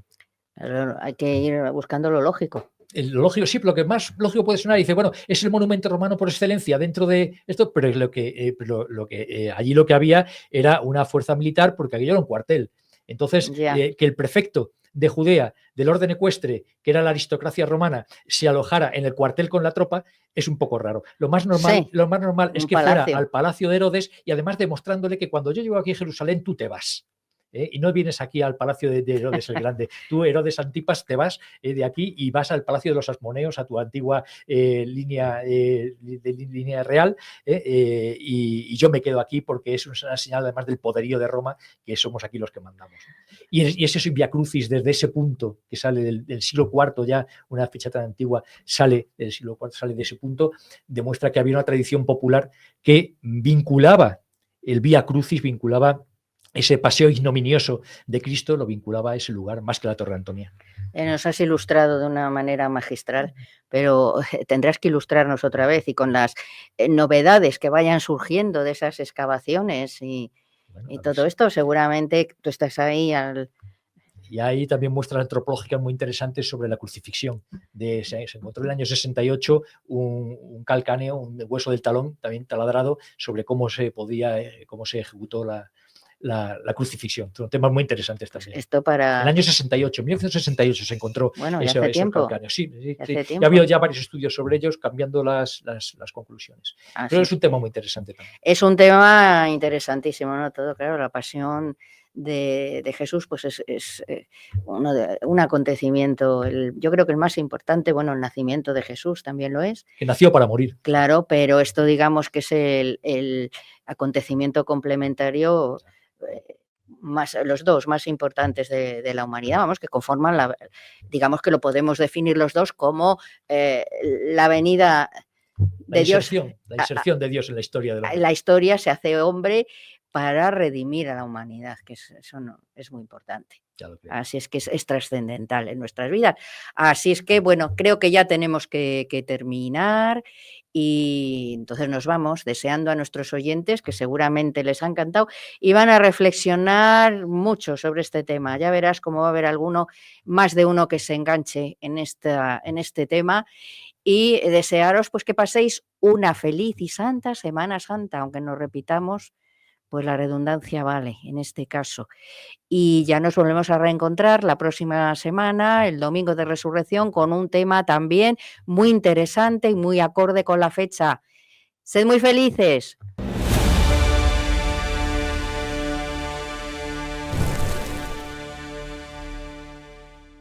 Hay que ir buscando lo lógico. Lo lógico, sí, lo que más lógico puede sonar, dice, bueno, es el monumento romano por excelencia dentro de esto, pero es allí lo que había era una fuerza militar, porque aquello era un cuartel. Entonces, que el prefecto de Judea, del orden ecuestre, que era la aristocracia romana, se alojara en el cuartel con la tropa, es un poco raro. Lo más normal es que fuera al Palacio de Herodes, y además demostrándole que cuando yo llego aquí a Jerusalén, tú te vas. y no vienes aquí al palacio de Herodes el Grande. Tú, Herodes Antipas, te vas de aquí y vas al palacio de los Asmoneos, a tu antigua línea real, y yo me quedo aquí porque es una señal además del poderío de Roma, que somos aquí los que mandamos. Y ese Via Crucis, desde ese punto que sale del siglo IV, ya una fecha tan antigua, sale del siglo IV, sale de ese punto, demuestra que había una tradición popular que vinculaba el Via Crucis, vinculaba ese paseo ignominioso de Cristo, lo vinculaba a ese lugar más que la Torre Antonia. Nos has ilustrado de una manera magistral, pero tendrás que ilustrarnos otra vez y con las novedades que vayan surgiendo de esas excavaciones y todo esto, seguramente tú estás ahí Y hay también muestras antropológicas muy interesantes sobre la crucifixión. Se encontró en el año 68 un calcáneo, un hueso del talón, también taladrado, sobre cómo se ejecutó la crucifixión. Son temas muy interesantes también. Esto para... En el año 68, en 1968 se encontró ese calcáneo. Sí. Ya había ya varios estudios sobre ellos, cambiando las conclusiones. Pero es un tema muy interesante también. Es un tema interesantísimo, ¿no? Todo, claro, la pasión de Jesús, pues es un acontecimiento, yo creo que el más importante, bueno, el nacimiento de Jesús también lo es. Que nació para morir. Claro, pero esto digamos que es el acontecimiento complementario, los dos más importantes de la humanidad, vamos, que conforman digamos que lo podemos definir los dos como la venida de Dios. La inserción de Dios en la historia del hombre. La historia se hace hombre para redimir a la humanidad, que eso es muy importante. Así es que es trascendental en nuestras vidas. Así es que, bueno, creo que ya tenemos que terminar y entonces nos vamos deseando a nuestros oyentes que seguramente les ha encantado y van a reflexionar mucho sobre este tema. Ya verás cómo va a haber más de uno que se enganche en este tema. Y desearos pues que paséis una feliz y santa Semana Santa, aunque nos repitamos, pues la redundancia vale en este caso. Y ya nos volvemos a reencontrar la próxima semana, el domingo de Resurrección, con un tema también muy interesante y muy acorde con la fecha. Sed muy felices.